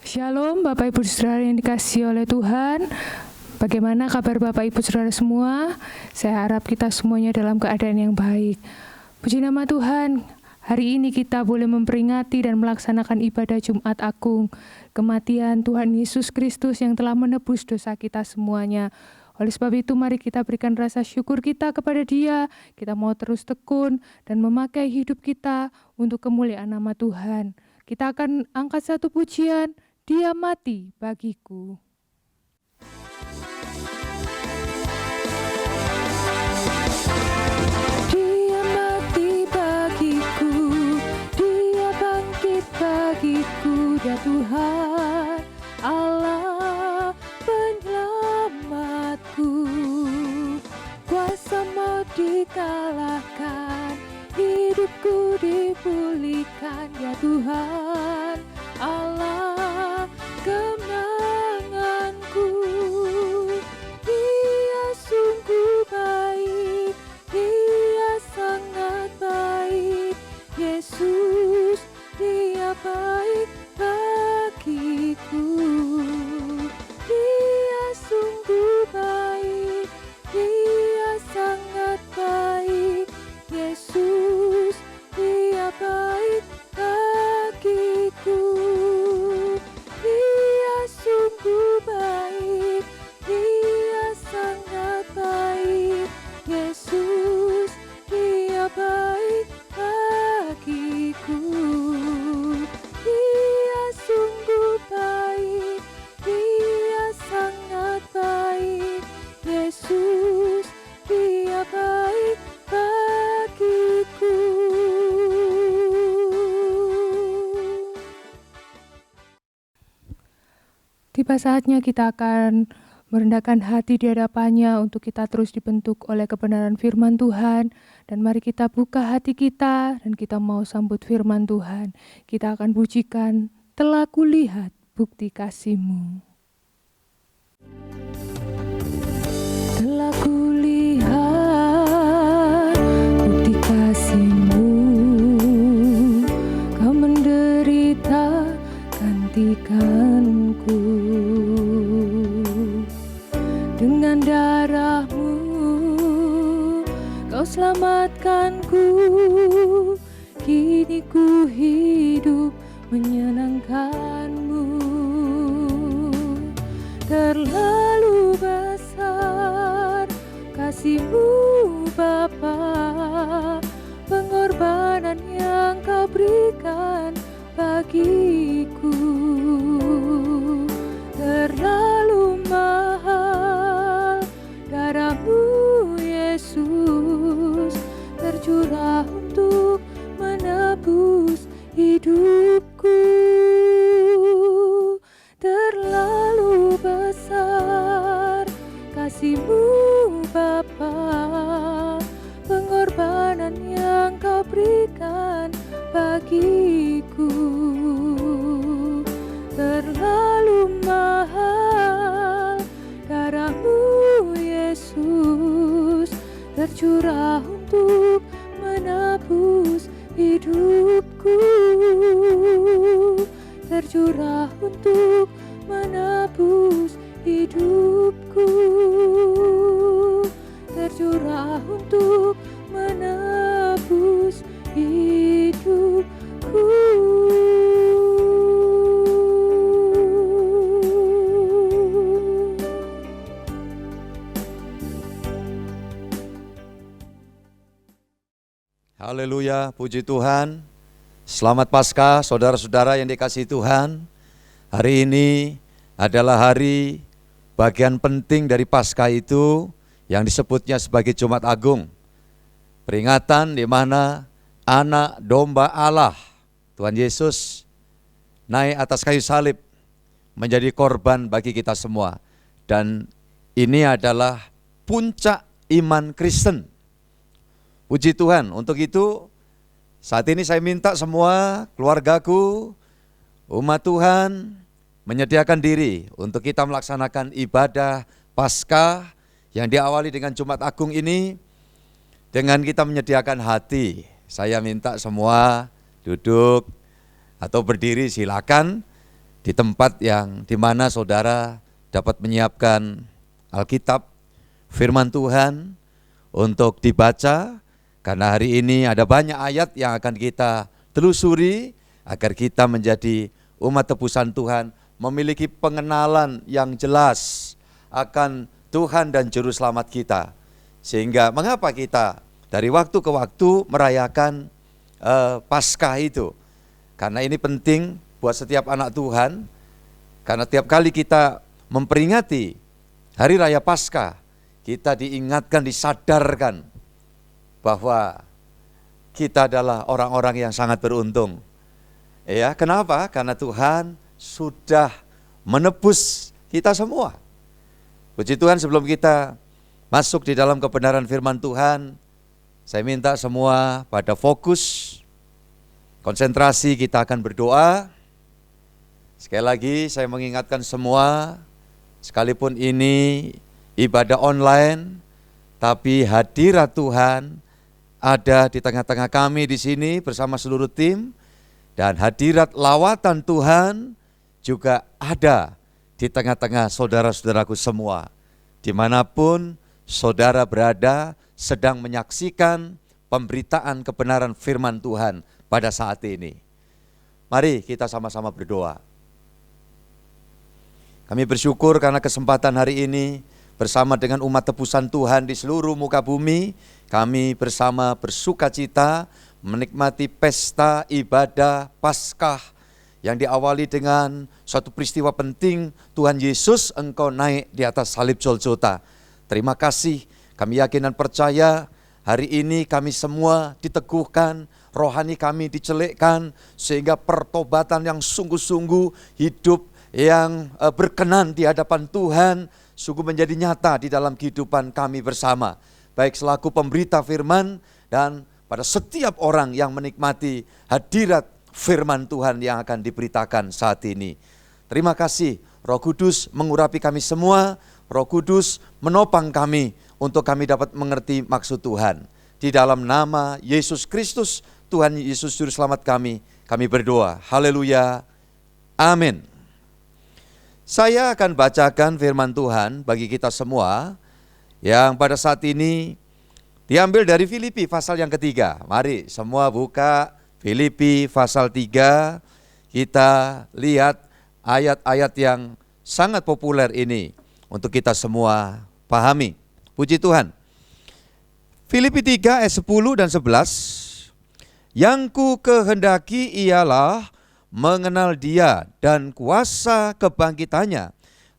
Shalom Bapak Ibu Saudara yang dikasihi oleh Tuhan. Bagaimana kabar Bapak Ibu Saudara semua? Saya harap kita semuanya dalam keadaan yang baik. Puji nama Tuhan, hari ini kita boleh memperingati dan melaksanakan ibadah Jumat Agung, kematian Tuhan Yesus Kristus yang telah menebus dosa kita semuanya. Oleh sebab itu mari kita berikan rasa syukur kita kepada Dia. Kita mau terus tekun dan memakai hidup kita untuk kemuliaan nama Tuhan. Kita akan angkat satu pujian, Dia mati bagiku. Dia mati bagiku, Dia bangkit bagiku, Dia Tuhan Allah penyelamatku. Kuasa maut dikalahkan, hidupku dipulihkan, ya Tuhan Allah kemenanganku. Dia sungguh baik, Dia sangat baik, Yesus Dia baik bagiku. Dia sungguh baik, Dia sangat baik, Yesus Dia baik bagiku. Dia sungguh baik, Dia sangat baik, Yesus Dia baik bagiku. Dia sungguh baik, Dia sangat baik, Yesus Dia baik bagiku. Tiba saatnya kita akan merendahkan hati di hadapannya untuk kita terus dibentuk oleh kebenaran firman Tuhan. Dan mari kita buka hati kita dan kita mau sambut firman Tuhan. Kita akan pujikan, telah kulihat bukti kasih-Mu. Telah kulihat bukti kasih-Mu, Kau menderita gantikanku. Dengan darah-Mu Kau selamatkanku. Kini ku hidup menyenangkan-Mu. Terlalu besar kasih-Mu Bapa, pengorbanan yang Kau berikan bagiku. Terlalu mahal darah-Mu Yesus, tercurah untuk menebus hidupku. Terlalu besar kasih-Mu Bapa, pengorbanan yang Kau berikan bagiku. Terlalu mahal darah-Mu Yesus, tercurah untuk menebus hidupku. Tercurah untuk menebus hidupku. Tercurah untuk menebus hidupku. Haleluya, puji Tuhan. Selamat Paskah saudara-saudara yang dikasihi Tuhan. Hari ini adalah hari bagian penting dari Paskah itu yang disebutnya sebagai Jumat Agung. Peringatan di mana anak domba Allah, Tuhan Yesus, naik atas kayu salib menjadi korban bagi kita semua. Dan ini adalah puncak iman Kristen. Puji Tuhan, untuk itu saat ini saya minta semua keluargaku, umat Tuhan menyediakan diri untuk kita melaksanakan ibadah Paskah yang diawali dengan Jumat Agung ini dengan kita menyediakan hati. Saya minta semua duduk atau berdiri silakan. di tempat yang dimana saudara dapat menyiapkan Alkitab, firman Tuhan untuk dibaca, karena hari ini ada banyak ayat yang akan kita telusuri agar kita menjadi umat tebusan Tuhan, memiliki pengenalan yang jelas akan Tuhan dan Juru Selamat kita. Sehingga mengapa kita dari waktu ke waktu merayakan Paskah itu? Karena ini penting buat setiap anak Tuhan, karena tiap kali kita memperingati Hari Raya Paskah, kita diingatkan, disadarkan bahwa kita adalah orang-orang yang sangat beruntung. Ya, kenapa? Karena Tuhan sudah menebus kita semua. Puji Tuhan, sebelum kita masuk di dalam kebenaran firman Tuhan, saya minta semua pada fokus, konsentrasi, kita akan berdoa. Sekali lagi saya mengingatkan semua, sekalipun ini ibadah online, tapi hadirat Tuhan ada di tengah-tengah kami di sini bersama seluruh tim, dan hadirat lawatan Tuhan juga ada di tengah-tengah saudara-saudaraku semua. Dimanapun saudara berada sedang menyaksikan pemberitaan kebenaran firman Tuhan pada saat ini. Mari kita sama-sama berdoa. Kami bersyukur karena kesempatan hari ini bersama dengan umat tebusan Tuhan di seluruh muka bumi, kami bersama bersuka cita menikmati pesta ibadah Paskah yang diawali dengan suatu peristiwa penting, Tuhan Yesus Engkau naik di atas salib Golgota. Terima kasih, kami yakin dan percaya hari ini kami semua diteguhkan, rohani kami dicelikkan, sehingga pertobatan yang sungguh-sungguh, hidup yang berkenan di hadapan Tuhan sungguh menjadi nyata di dalam kehidupan kami bersama, baik selaku pemberita firman dan pada setiap orang yang menikmati hadirat firman Tuhan yang akan diberitakan saat ini. Terima kasih, Roh Kudus mengurapi kami semua, Roh Kudus menopang kami untuk kami dapat mengerti maksud Tuhan. Di dalam nama Yesus Kristus, Tuhan Yesus Juru Selamat kami berdoa. Haleluya. Amin. Saya akan bacakan firman Tuhan bagi kita semua yang pada saat ini diambil dari Filipi pasal yang ketiga. Mari semua buka Filipi pasal 3. Kita lihat ayat-ayat yang sangat populer ini untuk kita semua pahami. Puji Tuhan. Filipi 3 ayat 10 dan 11. Yang ku kehendaki ialah mengenal Dia dan kuasa kebangkitannya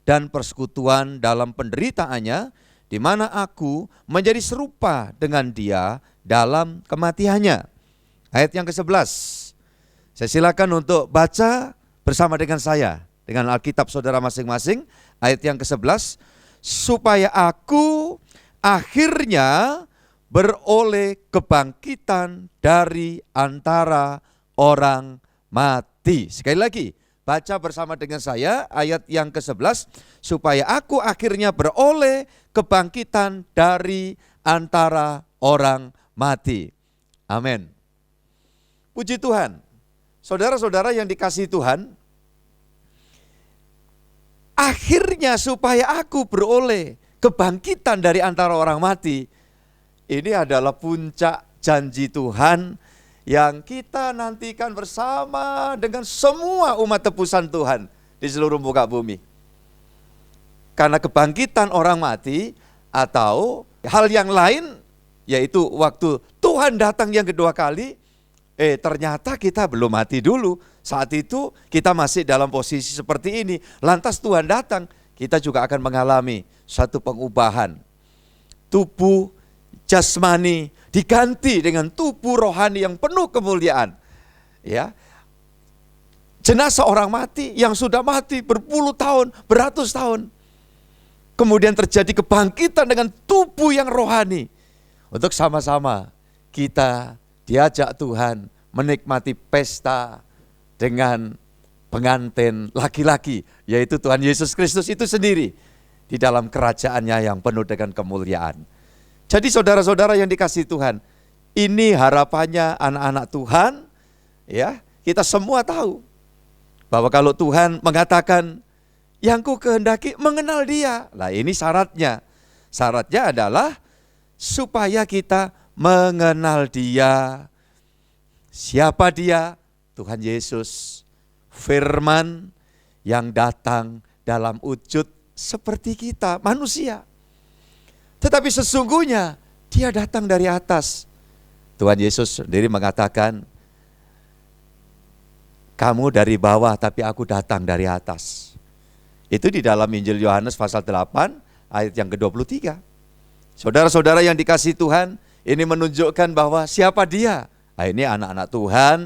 dan persekutuan dalam penderitaannya, di mana aku menjadi serupa dengan Dia dalam kematiannya. Ayat yang ke-11. Saya silakan untuk baca bersama dengan saya, dengan Alkitab saudara masing-masing. Ayat yang ke-11. Supaya aku akhirnya beroleh kebangkitan dari antara orang mati. Sekali lagi, baca bersama dengan saya ayat yang ke-11. Supaya aku akhirnya beroleh kebangkitan dari antara orang mati. Amin. Puji Tuhan. Saudara-saudara yang dikasihi Tuhan, akhirnya supaya aku beroleh kebangkitan dari antara orang mati. Ini adalah puncak janji Tuhan yang kita nantikan bersama dengan semua umat tebusan Tuhan di seluruh muka bumi. Karena kebangkitan orang mati atau hal yang lain, yaitu waktu Tuhan datang yang kedua kali, ternyata kita belum mati dulu. Saat itu kita masih dalam posisi seperti ini. Lantas Tuhan datang, kita juga akan mengalami satu pengubahan. Tubuh jasmani diganti dengan tubuh rohani yang penuh kemuliaan. Ya. Jenazah orang mati yang sudah mati berpuluh tahun, beratus tahun. Kemudian terjadi kebangkitan dengan tubuh yang rohani. Untuk sama-sama kita diajak Tuhan menikmati pesta dengan pengantin laki-laki, yaitu Tuhan Yesus Kristus itu sendiri di dalam kerajaannya yang penuh dengan kemuliaan. Jadi saudara-saudara yang dikasihi Tuhan, ini harapannya anak-anak Tuhan, ya. Kita semua tahu Bahwa kalau Tuhan mengatakan, yang ku kehendaki mengenal dia. Nah ini syaratnya. Syaratnya adalah supaya kita mengenal dia. Siapa dia? Tuhan Yesus. Firman yang datang dalam wujud seperti kita, manusia. Tetapi sesungguhnya dia datang dari atas. Tuhan Yesus sendiri mengatakan, kamu dari bawah tapi aku datang dari atas. Itu di dalam Injil Yohanes pasal 8 ayat yang ke-23. Saudara-saudara yang dikasihi Tuhan, ini menunjukkan bahwa siapa dia? Nah, ini anak-anak Tuhan,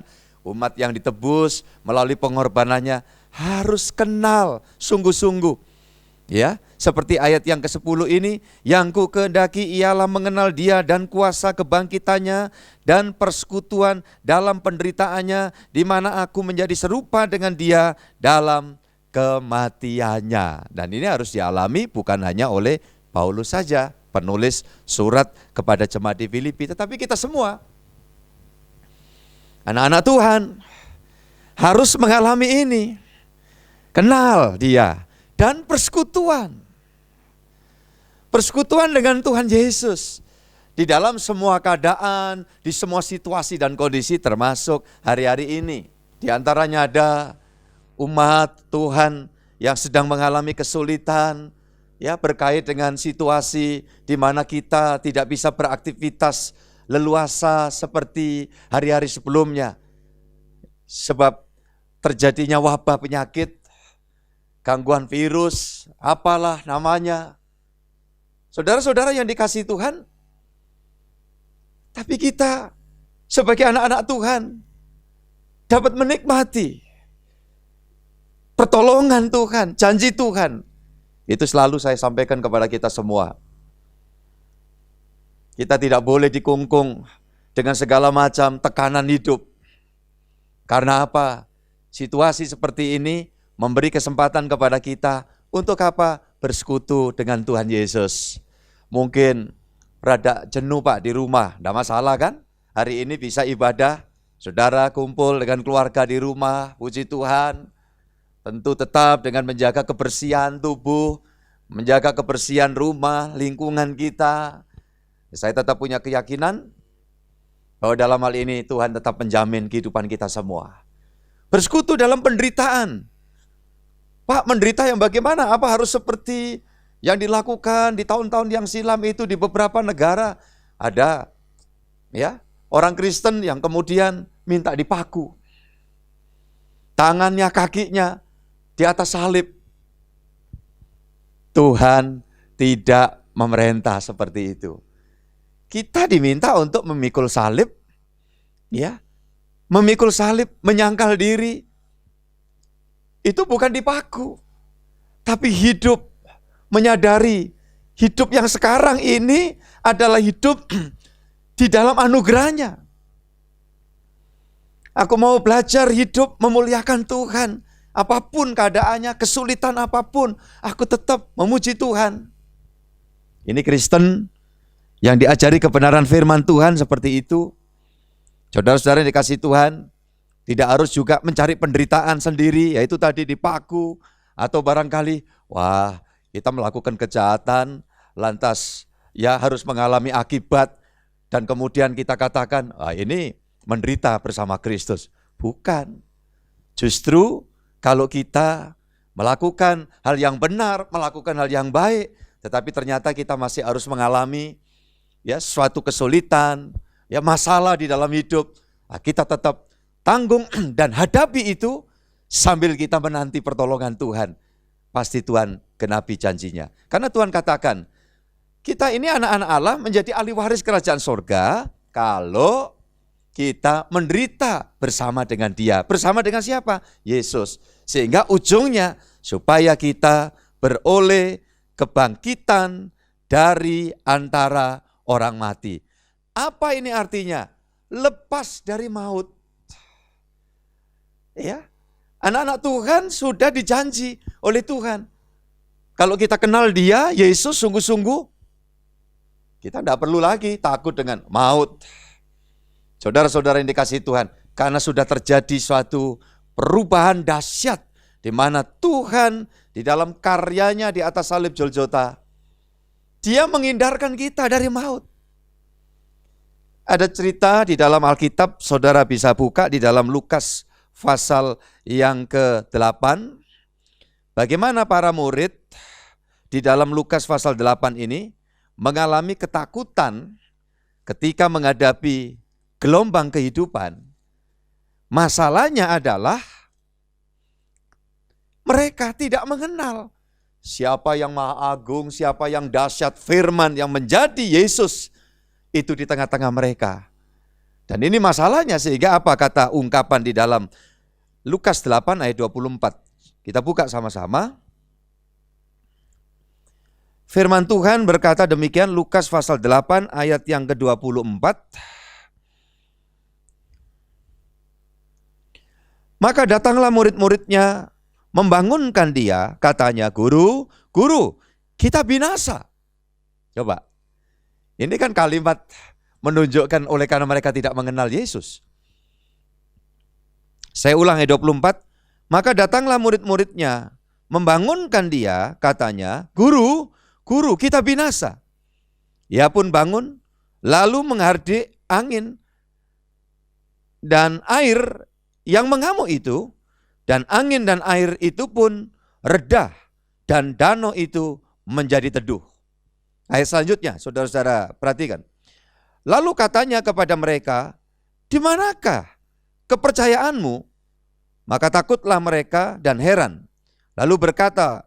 umat yang ditebus melalui pengorbanannya harus kenal sungguh-sungguh. Ya, seperti ayat yang ke-10 ini, yang ku kehendaki ialah mengenal dia dan kuasa kebangkitannya dan persekutuan dalam penderitaannya, di mana aku menjadi serupa dengan dia dalam kematiannya. Dan ini harus dialami bukan hanya oleh Paulus saja, penulis surat kepada jemaat di Filipi, tetapi kita semua. Anak-anak Tuhan harus mengalami ini. Kenal dia dan persekutuan. Persekutuan dengan Tuhan Yesus. Di dalam semua keadaan, di semua situasi dan kondisi termasuk hari-hari ini. Di antaranya ada umat Tuhan yang sedang mengalami kesulitan, ya berkait dengan situasi di mana kita tidak bisa beraktivitas leluasa seperti hari-hari sebelumnya. Sebab terjadinya wabah penyakit, gangguan virus, apalah namanya. Saudara-saudara yang dikasihi Tuhan, tapi kita sebagai anak-anak Tuhan dapat menikmati pertolongan Tuhan, janji Tuhan. Itu selalu saya sampaikan kepada kita semua. Kita tidak boleh dikungkung dengan segala macam tekanan hidup. Karena apa? Situasi seperti ini memberi kesempatan kepada kita untuk apa? Bersekutu dengan Tuhan Yesus. Mungkin rada jenuh Pak di rumah, tidak masalah kan? Hari ini bisa ibadah, saudara kumpul dengan keluarga di rumah, puji Tuhan. Tentu tetap dengan menjaga kebersihan tubuh, menjaga kebersihan rumah, lingkungan kita. Saya tetap punya keyakinan bahwa dalam hal ini Tuhan tetap menjamin kehidupan kita semua. Bersekutu dalam penderitaan. Pak, menderita yang bagaimana? Apa harus seperti yang dilakukan di tahun-tahun yang silam itu di beberapa negara? Ada ya, orang Kristen yang kemudian minta dipaku. Tangannya, kakinya di atas salib. Tuhan tidak memerintah seperti itu. Kita diminta untuk memikul salib, ya, memikul salib, menyangkal diri. Itu bukan dipaku, tapi hidup, menyadari hidup yang sekarang ini adalah hidup di dalam anugerahnya. Aku mau belajar hidup memuliakan Tuhan. Apapun keadaannya, kesulitan apapun, aku tetap memuji Tuhan. Ini Kristen yang diajari kebenaran firman Tuhan seperti itu. Saudara-saudara yang dikasihi Tuhan, tidak harus juga mencari penderitaan sendiri, yaitu tadi dipaku, atau barangkali, wah kita melakukan kejahatan, lantas ya harus mengalami akibat, dan kemudian kita katakan, ini menderita bersama Kristus. Bukan. Justru kalau kita melakukan hal yang benar, melakukan hal yang baik, tetapi ternyata kita masih harus mengalami ya suatu kesulitan, ya masalah di dalam hidup, kita tetap tanggung dan hadapi itu sambil kita menanti pertolongan Tuhan. Pasti Tuhan genapi janjinya. Karena Tuhan katakan, kita ini anak-anak Allah menjadi ahli waris kerajaan sorga kalau kita menderita bersama dengan Dia. Bersama dengan siapa? Yesus. Sehingga ujungnya supaya kita beroleh kebangkitan dari antara orang mati. Apa ini artinya? Lepas dari maut. Ya, anak-anak Tuhan sudah dijanji oleh Tuhan. Kalau kita kenal Dia, Yesus sungguh-sungguh, kita tidak perlu lagi takut dengan maut. Saudara-saudara yang dikasihi Tuhan, karena sudah terjadi suatu perubahan dahsyat di mana Tuhan di dalam karyanya di atas salib Golgota, Dia menghindarkan kita dari maut. Ada cerita di dalam Alkitab, saudara bisa buka di dalam Lukas pasal yang ke-8. Bagaimana para murid di dalam Lukas pasal 8 ini mengalami ketakutan ketika menghadapi gelombang kehidupan. Masalahnya adalah mereka tidak mengenal siapa yang maha agung, siapa yang dahsyat, firman yang menjadi Yesus itu di tengah-tengah mereka. Dan ini masalahnya, sehingga apa kata ungkapan di dalam Lukas 8 ayat 24. Kita buka sama-sama. Firman Tuhan berkata demikian, Lukas pasal 8 ayat yang ke-24. Maka datanglah murid-muridnya membangunkan dia, katanya, Guru, kita binasa. Coba, ini kan kalimat menunjukkan oleh karena mereka tidak mengenal Yesus. Saya ulang ayat 24. Maka datanglah murid-muridnya membangunkan dia, katanya, Guru, kita binasa. Ia pun bangun, lalu menghardik angin dan air yang mengamuk itu, dan angin dan air itu pun reda, dan danau itu menjadi teduh. Ayat selanjutnya, saudara-saudara perhatikan. Lalu katanya kepada mereka, di manakah kepercayaanmu? Maka takutlah mereka dan heran. Lalu berkata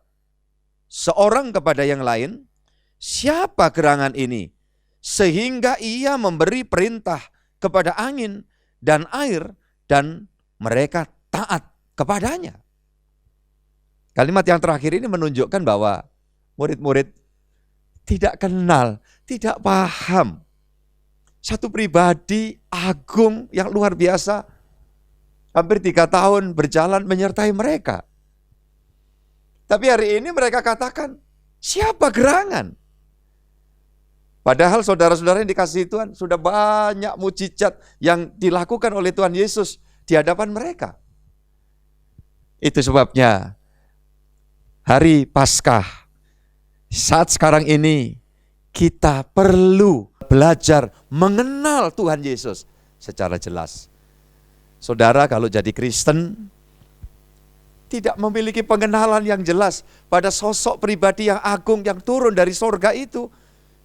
seorang kepada yang lain, siapa gerangan ini? Sehingga ia memberi perintah kepada angin dan air, dan mereka taat kepadanya. Kalimat yang terakhir ini menunjukkan bahwa murid-murid tidak kenal, tidak paham. Satu pribadi agung yang luar biasa, hampir 3 tahun berjalan menyertai mereka. Tapi hari ini mereka katakan, siapa gerangan? Padahal saudara-saudara yang dikasihi Tuhan, sudah banyak mujizat yang dilakukan oleh Tuhan Yesus di hadapan mereka. Itu sebabnya hari Paskah, saat sekarang ini kita perlu belajar mengenal Tuhan Yesus secara jelas. Saudara kalau jadi Kristen tidak memiliki pengenalan yang jelas pada sosok pribadi yang agung yang turun dari sorga itu,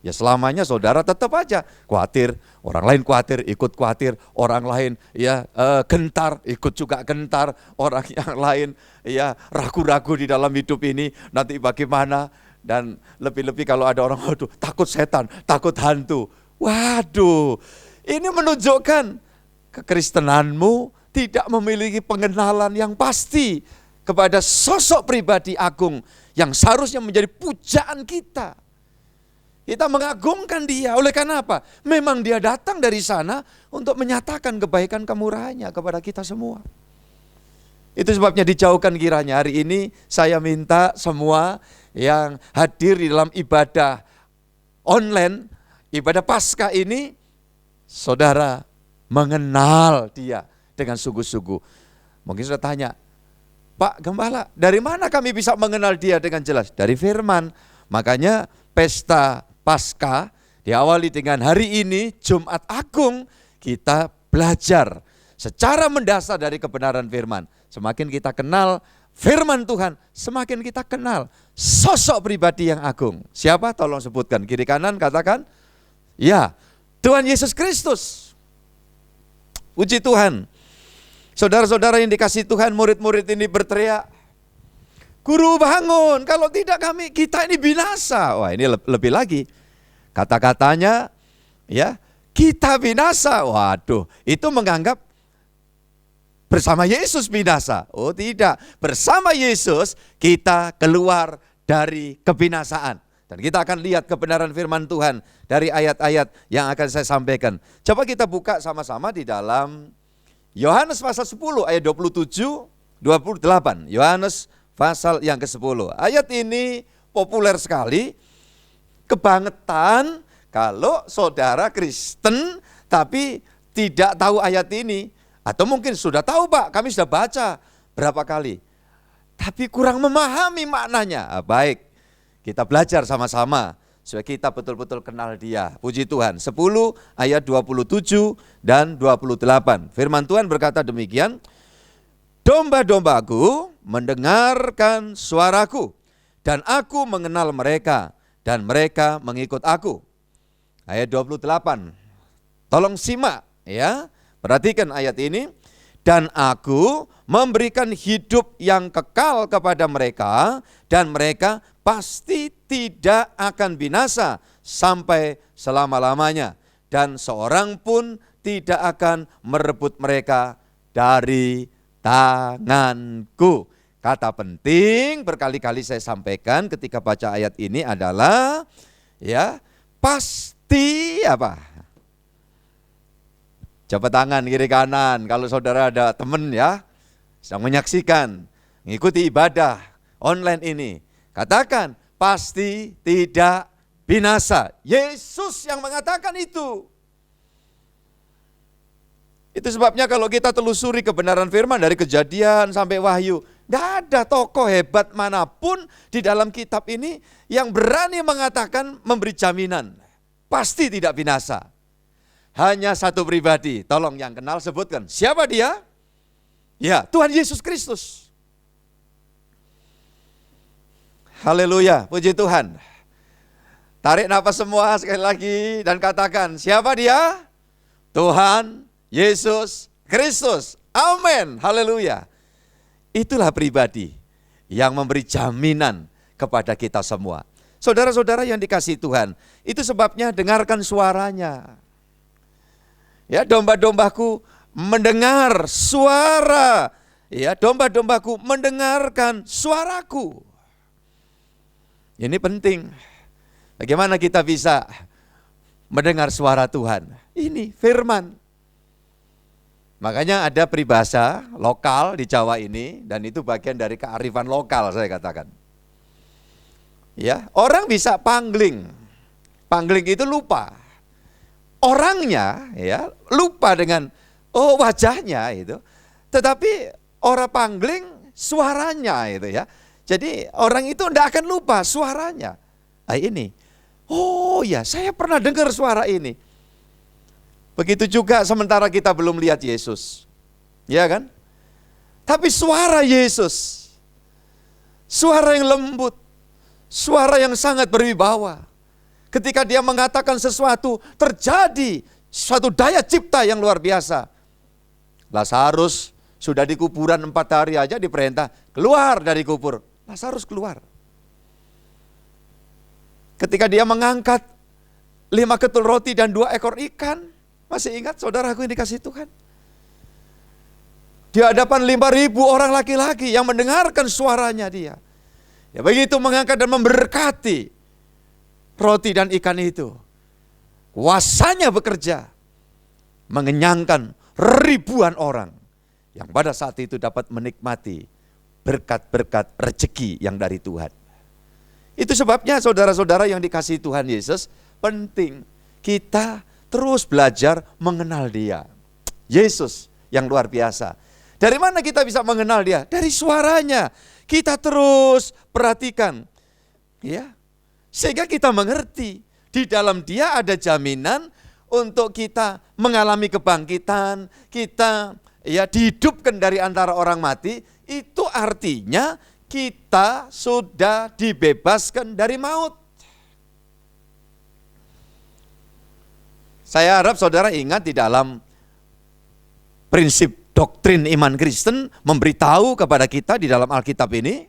ya selamanya saudara tetap aja khawatir, orang lain khawatir, ikut khawatir, orang lain ya gentar, ikut juga gentar, orang yang lain ya ragu-ragu di dalam hidup ini, nanti bagaimana, dan lebih-lebih kalau ada orang, waduh takut setan, takut hantu. Waduh, ini menunjukkan kekristenanmu tidak memiliki pengenalan yang pasti kepada sosok pribadi agung yang seharusnya menjadi pujaan kita. Kita mengagungkan dia. Oleh karena apa? Memang dia datang dari sana untuk menyatakan kebaikan kemurahannya kepada kita semua. Itu sebabnya dijauhkan kiranya hari ini saya minta semua yang hadir di dalam ibadah online, ibadah Paskah ini, saudara mengenal dia dengan sungguh-sungguh. Mungkin sudah tanya, Pak Gembala, dari mana kami bisa mengenal dia dengan jelas? Dari firman. Makanya pesta Paskah diawali dengan hari ini, Jumat Agung, kita belajar secara mendasar dari kebenaran firman. Semakin kita kenal firman Tuhan, semakin kita kenal sosok pribadi yang agung. Siapa? Tolong sebutkan, kiri kanan katakan. Ya, Tuhan Yesus Kristus. Puji Tuhan. Saudara-saudara yang dikasihi Tuhan, murid-murid ini berteriak, Guru bangun, kalau tidak kita ini binasa. Wah, ini lebih lagi. Kata-katanya ya, kita binasa. Waduh, itu menganggap bersama Yesus binasa. Oh tidak, bersama Yesus kita keluar dari kebinasaan. Dan kita akan lihat kebenaran firman Tuhan dari ayat-ayat yang akan saya sampaikan. Coba kita buka sama-sama di dalam Yohanes pasal 10 ayat 27, 28. Yohanes pasal yang ke-10. Ayat ini populer sekali, kebangetan kalau saudara Kristen tapi tidak tahu ayat ini. Atau mungkin sudah tahu Pak, kami sudah baca berapa kali. Tapi kurang memahami maknanya. Baik, kita belajar sama-sama supaya kita betul-betul kenal Dia. Puji Tuhan. 10 ayat 27 dan 28. Firman Tuhan berkata demikian. Domba-dombaku mendengarkan suaraku, dan aku mengenal mereka, dan mereka mengikut aku. Ayat 28. Tolong simak ya. Perhatikan ayat ini. Dan aku memberikan hidup yang kekal kepada mereka, dan mereka pasti tidak akan binasa sampai selama-lamanya, dan seorang pun tidak akan merebut mereka dari tanganku. Kata penting berkali-kali saya sampaikan ketika baca ayat ini adalah ya, pasti apa? Coba tangan kiri kanan kalau saudara ada teman ya sedang menyaksikan, mengikuti ibadah online ini. Katakan pasti tidak binasa. Yesus yang mengatakan itu. Itu sebabnya kalau kita telusuri kebenaran firman dari Kejadian sampai Wahyu, tidak ada tokoh hebat manapun di dalam kitab ini yang berani mengatakan, memberi jaminan pasti tidak binasa. Hanya satu pribadi, tolong yang kenal sebutkan. Siapa dia? Ya, Tuhan Yesus Kristus. Haleluya, puji Tuhan. Tarik nafas semua sekali lagi dan katakan, siapa dia? Tuhan Yesus Kristus. Amin, haleluya. Itulah pribadi yang memberi jaminan kepada kita semua. Saudara-saudara yang dikasihi Tuhan, itu sebabnya dengarkan suaranya. Ya, domba-dombaku mendengar suara. Ya, domba-dombaku mendengarkan suaraku. Ini penting. Bagaimana kita bisa mendengar suara Tuhan? Ini firman. Makanya ada peribahasa lokal di Jawa ini, dan itu bagian dari kearifan lokal saya katakan. Ya, orang bisa pangling. Pangling itu lupa. Orangnya ya lupa dengan wajahnya itu, tetapi orang pangling suaranya itu ya. Jadi orang itu tidak akan lupa suaranya. Nah ini, oh ya saya pernah dengar suara ini. Begitu juga sementara kita belum lihat Yesus, ya kan? Tapi suara Yesus, suara yang lembut, suara yang sangat berwibawa. Ketika dia mengatakan sesuatu, terjadi suatu daya cipta yang luar biasa. Lazarus sudah di kuburan 4 hari aja diperintah, keluar dari kubur. Lazarus keluar. Ketika dia mengangkat 5 ketul roti dan 2 ekor ikan, masih ingat saudaraku yang dikasihi Tuhan? Di hadapan 5.000 orang laki-laki yang mendengarkan suaranya dia. Ya begitu mengangkat dan memberkati roti dan ikan itu, kuasanya bekerja, mengenyangkan ribuan orang yang pada saat itu dapat menikmati berkat-berkat rezeki yang dari Tuhan. Itu sebabnya saudara-saudara yang dikasihi Tuhan Yesus, penting kita terus belajar mengenal Dia. Yesus yang luar biasa. Dari mana kita bisa mengenal Dia? Dari suaranya. Kita terus perhatikan, ya. Sehingga kita mengerti, di dalam Dia ada jaminan untuk kita mengalami kebangkitan, kita ya dihidupkan dari antara orang mati. Itu artinya kita sudah dibebaskan dari maut. Saya harap saudara ingat di dalam prinsip doktrin iman Kristen memberitahu kepada kita di dalam Alkitab ini.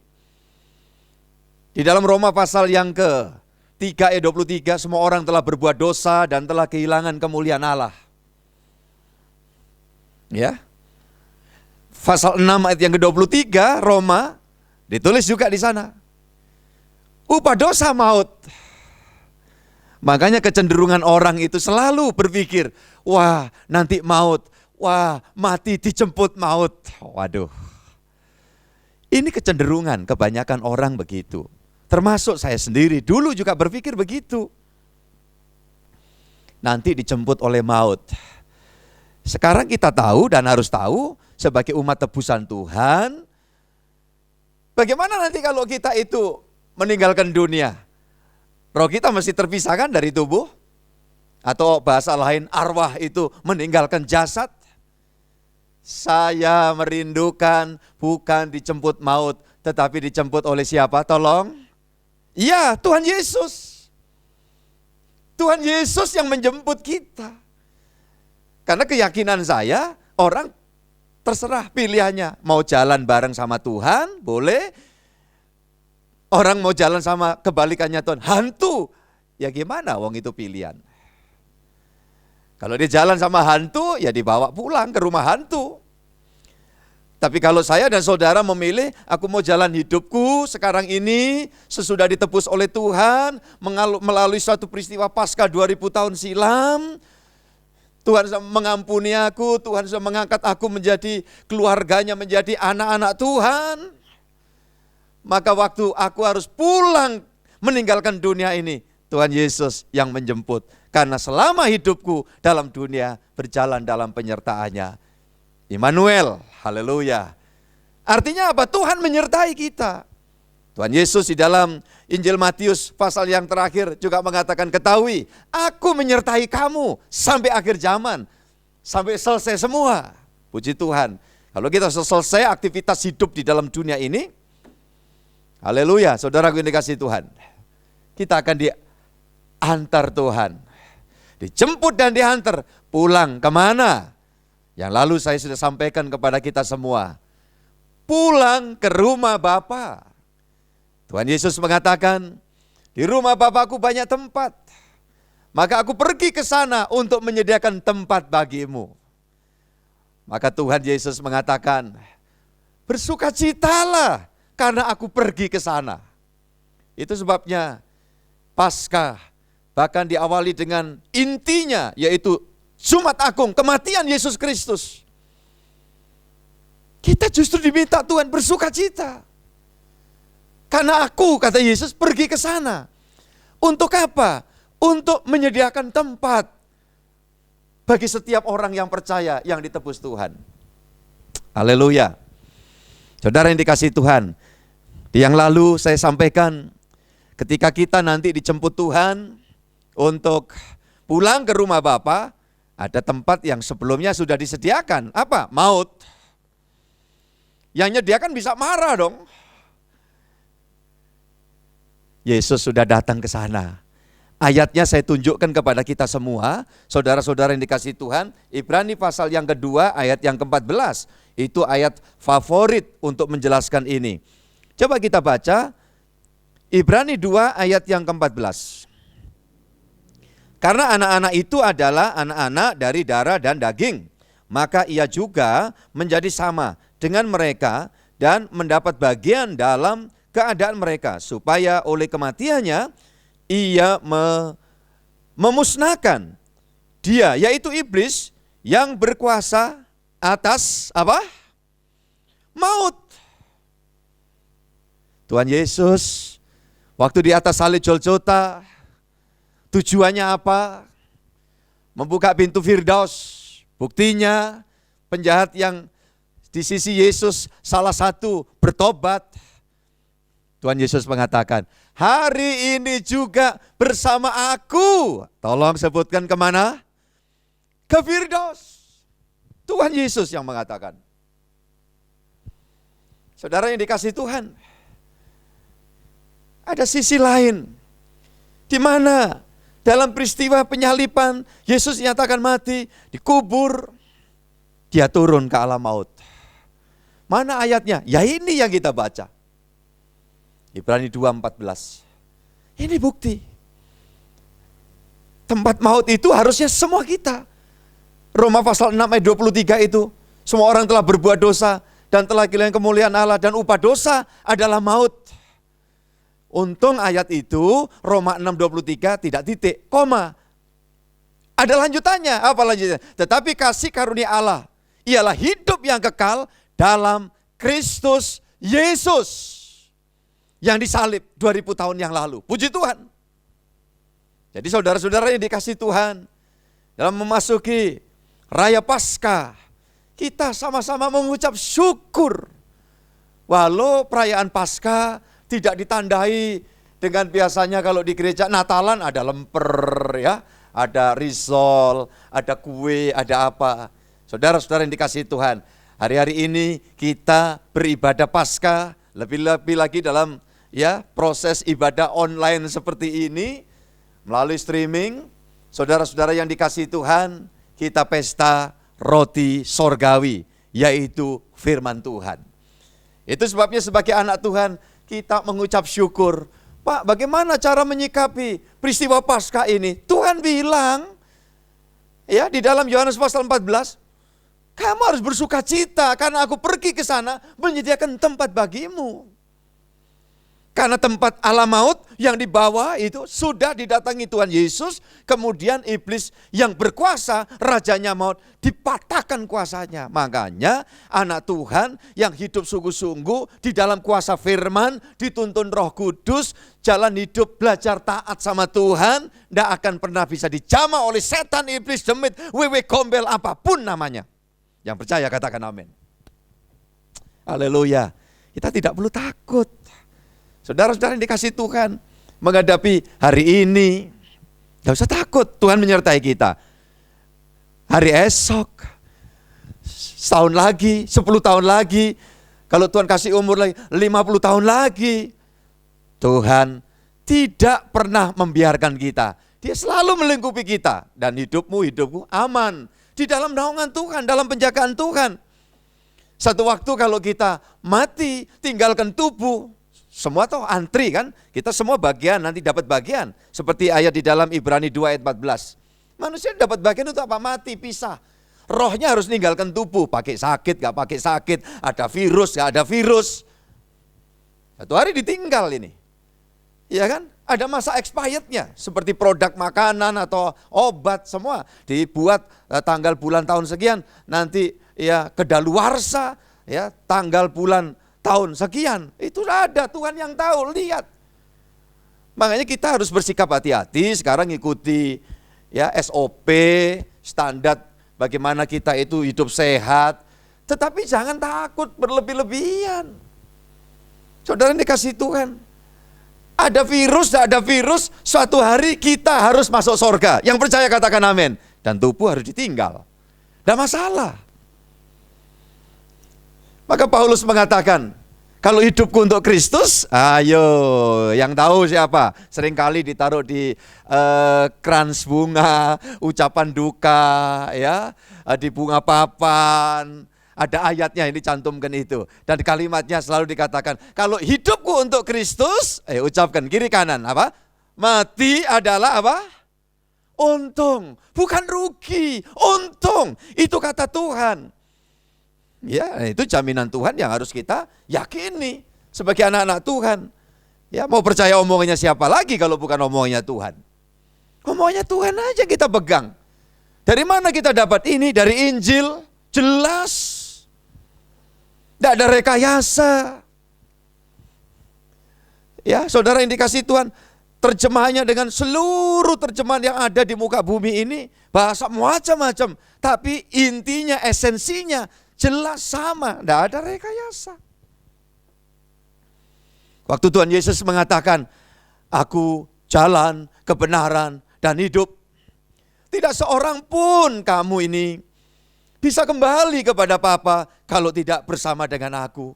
Di dalam Roma pasal yang ke-3 ayat 23, semua orang telah berbuat dosa dan telah kehilangan kemuliaan Allah. Ya. Pasal 6 ayat yang ke-23 Roma ditulis juga di sana. Upah dosa maut. Makanya kecenderungan orang itu selalu berpikir, wah nanti maut, wah mati dijemput maut. Waduh. Ini kecenderungan kebanyakan orang begitu. Termasuk saya sendiri dulu juga berpikir begitu. Nanti dijemput oleh maut. Sekarang kita tahu dan harus tahu sebagai umat tebusan Tuhan, Bagaimana nanti kalau kita itu meninggalkan dunia? Roh kita mesti terpisahkan dari tubuh? Atau bahasa lain, arwah itu meninggalkan jasad? Saya merindukan bukan dijemput maut, tetapi dijemput oleh siapa? Tolong. Iya, Tuhan Yesus. Tuhan Yesus yang menjemput kita. Karena keyakinan saya, orang terserah pilihannya. Mau jalan bareng sama Tuhan, boleh. Orang mau jalan sama kebalikannya Tuhan, hantu. Ya gimana, wong itu pilihan. Kalau dia jalan sama hantu, ya dibawa pulang ke rumah hantu. Tapi kalau saya dan saudara memilih, aku mau jalan hidupku sekarang ini, sesudah ditebus oleh Tuhan, melalui suatu peristiwa Paskah 2000 tahun silam, Tuhan sudah mengampuni aku, Tuhan sudah mengangkat aku menjadi keluarganya, menjadi anak-anak Tuhan. Maka waktu aku harus pulang meninggalkan dunia ini, Tuhan Yesus yang menjemput. Karena selama hidupku dalam dunia berjalan dalam penyertaannya. Immanuel, haleluya. Artinya apa? Tuhan menyertai kita. Tuhan Yesus di dalam Injil Matius pasal yang terakhir juga mengatakan, ketahui, aku menyertai kamu sampai akhir zaman. Sampai selesai semua. Puji Tuhan. Kalau kita selesai aktivitas hidup di dalam dunia ini, haleluya, saudaraku yang dikasihi Tuhan. Kita akan diantar Tuhan. Dijemput dan diantar. Pulang kemana? Yang lalu saya sudah sampaikan kepada kita semua. Pulang ke rumah Bapa. Tuhan Yesus mengatakan, di rumah Bapakku banyak tempat. Maka aku pergi ke sana untuk menyediakan tempat bagimu. Maka Tuhan Yesus mengatakan, bersukacitalah karena aku pergi ke sana. Itu sebabnya Paskah bahkan diawali dengan intinya, yaitu Jumat Agung, kematian Yesus Kristus. Kita justru diminta Tuhan bersukacita. Karena aku, kata Yesus, pergi ke sana. Untuk apa? Untuk menyediakan tempat bagi setiap orang yang percaya, yang ditebus Tuhan. Haleluya. Saudara yang dikasihi Tuhan, di yang lalu saya sampaikan, ketika kita nanti dijemput Tuhan untuk pulang ke rumah Bapa, ada tempat yang sebelumnya sudah disediakan. Apa? Maut. Yang nyediakan bisa marah dong. Yesus sudah datang ke sana. Ayatnya saya tunjukkan kepada kita semua, saudara-saudara yang dikasihi Tuhan, Ibrani pasal yang kedua ayat yang ke-14. Itu ayat favorit untuk menjelaskan ini. Coba kita baca Ibrani 2 ayat yang ke-14. Karena anak-anak itu adalah anak-anak dari darah dan daging, maka ia juga menjadi sama dengan mereka dan mendapat bagian dalam keadaan mereka, supaya oleh kematiannya ia memusnahkan dia, yaitu iblis yang berkuasa atas apa? Maut. Tuhan Yesus waktu di atas salib Golgota, tujuannya apa? Membuka pintu Firdaus. Buktinya penjahat yang di sisi Yesus salah satu bertobat. Tuhan Yesus mengatakan, hari ini juga bersama aku. Tolong sebutkan kemana? Ke Firdaus. Tuhan Yesus yang mengatakan. Saudara yang dikasihi Tuhan, ada sisi lain, di mana dalam peristiwa penyaliban Yesus dinyatakan mati, dikubur, dia turun ke alam maut. Mana ayatnya? Ya ini yang kita baca. Ibrani 2:14. Ini bukti. Tempat maut itu harusnya semua kita. Roma pasal 6 ayat 23 itu, semua orang telah berbuat dosa dan telah kehilangan kemuliaan Allah, dan upah dosa adalah maut. Untung ayat itu Roma 6:23 tidak titik, koma. Ada lanjutannya, apa lanjutannya? Tetapi kasih karunia Allah ialah hidup yang kekal dalam Kristus Yesus yang disalib 2000 tahun yang lalu. Puji Tuhan. Jadi saudara-saudara yang dikasihi Tuhan, dalam memasuki Raya Paskah, kita sama-sama mengucap syukur. walau perayaan Paskah tidak ditandai dengan biasanya kalau di gereja Natalan ada lemper ya, ada risol, ada kue, ada apa. Saudara-saudara yang dikasihi Tuhan, hari-hari ini kita beribadah Paskah, lebih-lebih lagi dalam ya proses ibadah online seperti ini melalui streaming. Saudara-saudara yang dikasihi Tuhan, kita pesta roti sorgawi, yaitu firman Tuhan. Itu sebabnya sebagai anak Tuhan kita mengucap syukur. Pak, bagaimana cara menyikapi peristiwa Paskah ini? Tuhan bilang ya di dalam Yohanes pasal 14, kamu harus bersuka cita karena aku pergi ke sana menyediakan tempat bagimu. Karena tempat alam maut yang dibawa itu sudah didatangi Tuhan Yesus, kemudian iblis yang berkuasa, rajanya maut, dipatahkan kuasanya. Makanya anak Tuhan yang hidup sungguh-sungguh di dalam kuasa firman, dituntun Roh Kudus, jalan hidup belajar taat sama Tuhan, tidak akan pernah bisa dijamah oleh setan, iblis, demit, wewe gombel, apapun namanya. Yang percaya katakan amin. Haleluya. Kita tidak perlu takut. Saudara-saudara yang dikasihi Tuhan, menghadapi hari ini, gak usah takut, Tuhan menyertai kita. Hari esok, setahun lagi, 10 tahun lagi, kalau Tuhan kasih umur lagi, 50 tahun lagi, Tuhan tidak pernah membiarkan kita. Dia selalu melingkupi kita, dan hidupmu aman. Di dalam naungan Tuhan, dalam penjagaan Tuhan. Satu waktu kalau kita mati, tinggalkan tubuh, semua tuh antri kan, kita semua bagian, nanti dapat bagian. Seperti ayat di dalam Ibrani 2 ayat 14. Manusia dapat bagian untuk apa? Mati, pisah. Rohnya harus ninggalkan tubuh, pakai sakit, gak pakai sakit, ada virus, gak ada virus. Satu hari ditinggal ini. Iya kan? Ada masa expirednya, seperti produk makanan atau obat semua. Dibuat tanggal bulan tahun sekian, nanti ya kedaluarsa, ya tanggal bulan tahun sekian, itu ada Tuhan yang tahu, lihat. Makanya kita harus bersikap hati-hati, sekarang ikuti ya SOP, standar bagaimana kita itu hidup sehat. Tetapi jangan takut berlebih-lebihan. Saudara yang dikasihi Tuhan, ada virus, tidak ada virus, suatu hari kita harus masuk surga. Yang percaya katakan amin. Dan tubuh harus ditinggal. Tidak masalah. Maka Paulus mengatakan, kalau hidupku untuk Kristus, ayo, yang tahu siapa? Seringkali ditaruh di krans bunga, ucapan duka, ya, di bunga papan. Ada ayatnya yang dicantumkan itu. Dan kalimatnya selalu dikatakan, kalau hidupku untuk Kristus, ucapkan kiri kanan, apa? Mati adalah apa? Untung, bukan rugi, untung. Itu kata Tuhan. Ya, itu jaminan Tuhan yang harus kita yakini sebagai anak-anak Tuhan. Ya, mau percaya omongannya siapa lagi kalau bukan omongannya Tuhan? Omongannya Tuhan aja kita pegang. Dari mana kita dapat ini? Dari Injil, jelas. Tidak ada rekayasa. Ya, saudara yang dikasihi Tuhan, terjemahannya dengan seluruh terjemahan yang ada di muka bumi ini, bahasa macam-macam, tapi intinya, esensinya jelas sama, tidak ada rekayasa. Waktu Tuhan Yesus mengatakan, aku jalan, kebenaran, dan hidup. Tidak seorang pun kamu ini bisa kembali kepada Bapa kalau tidak bersama dengan aku.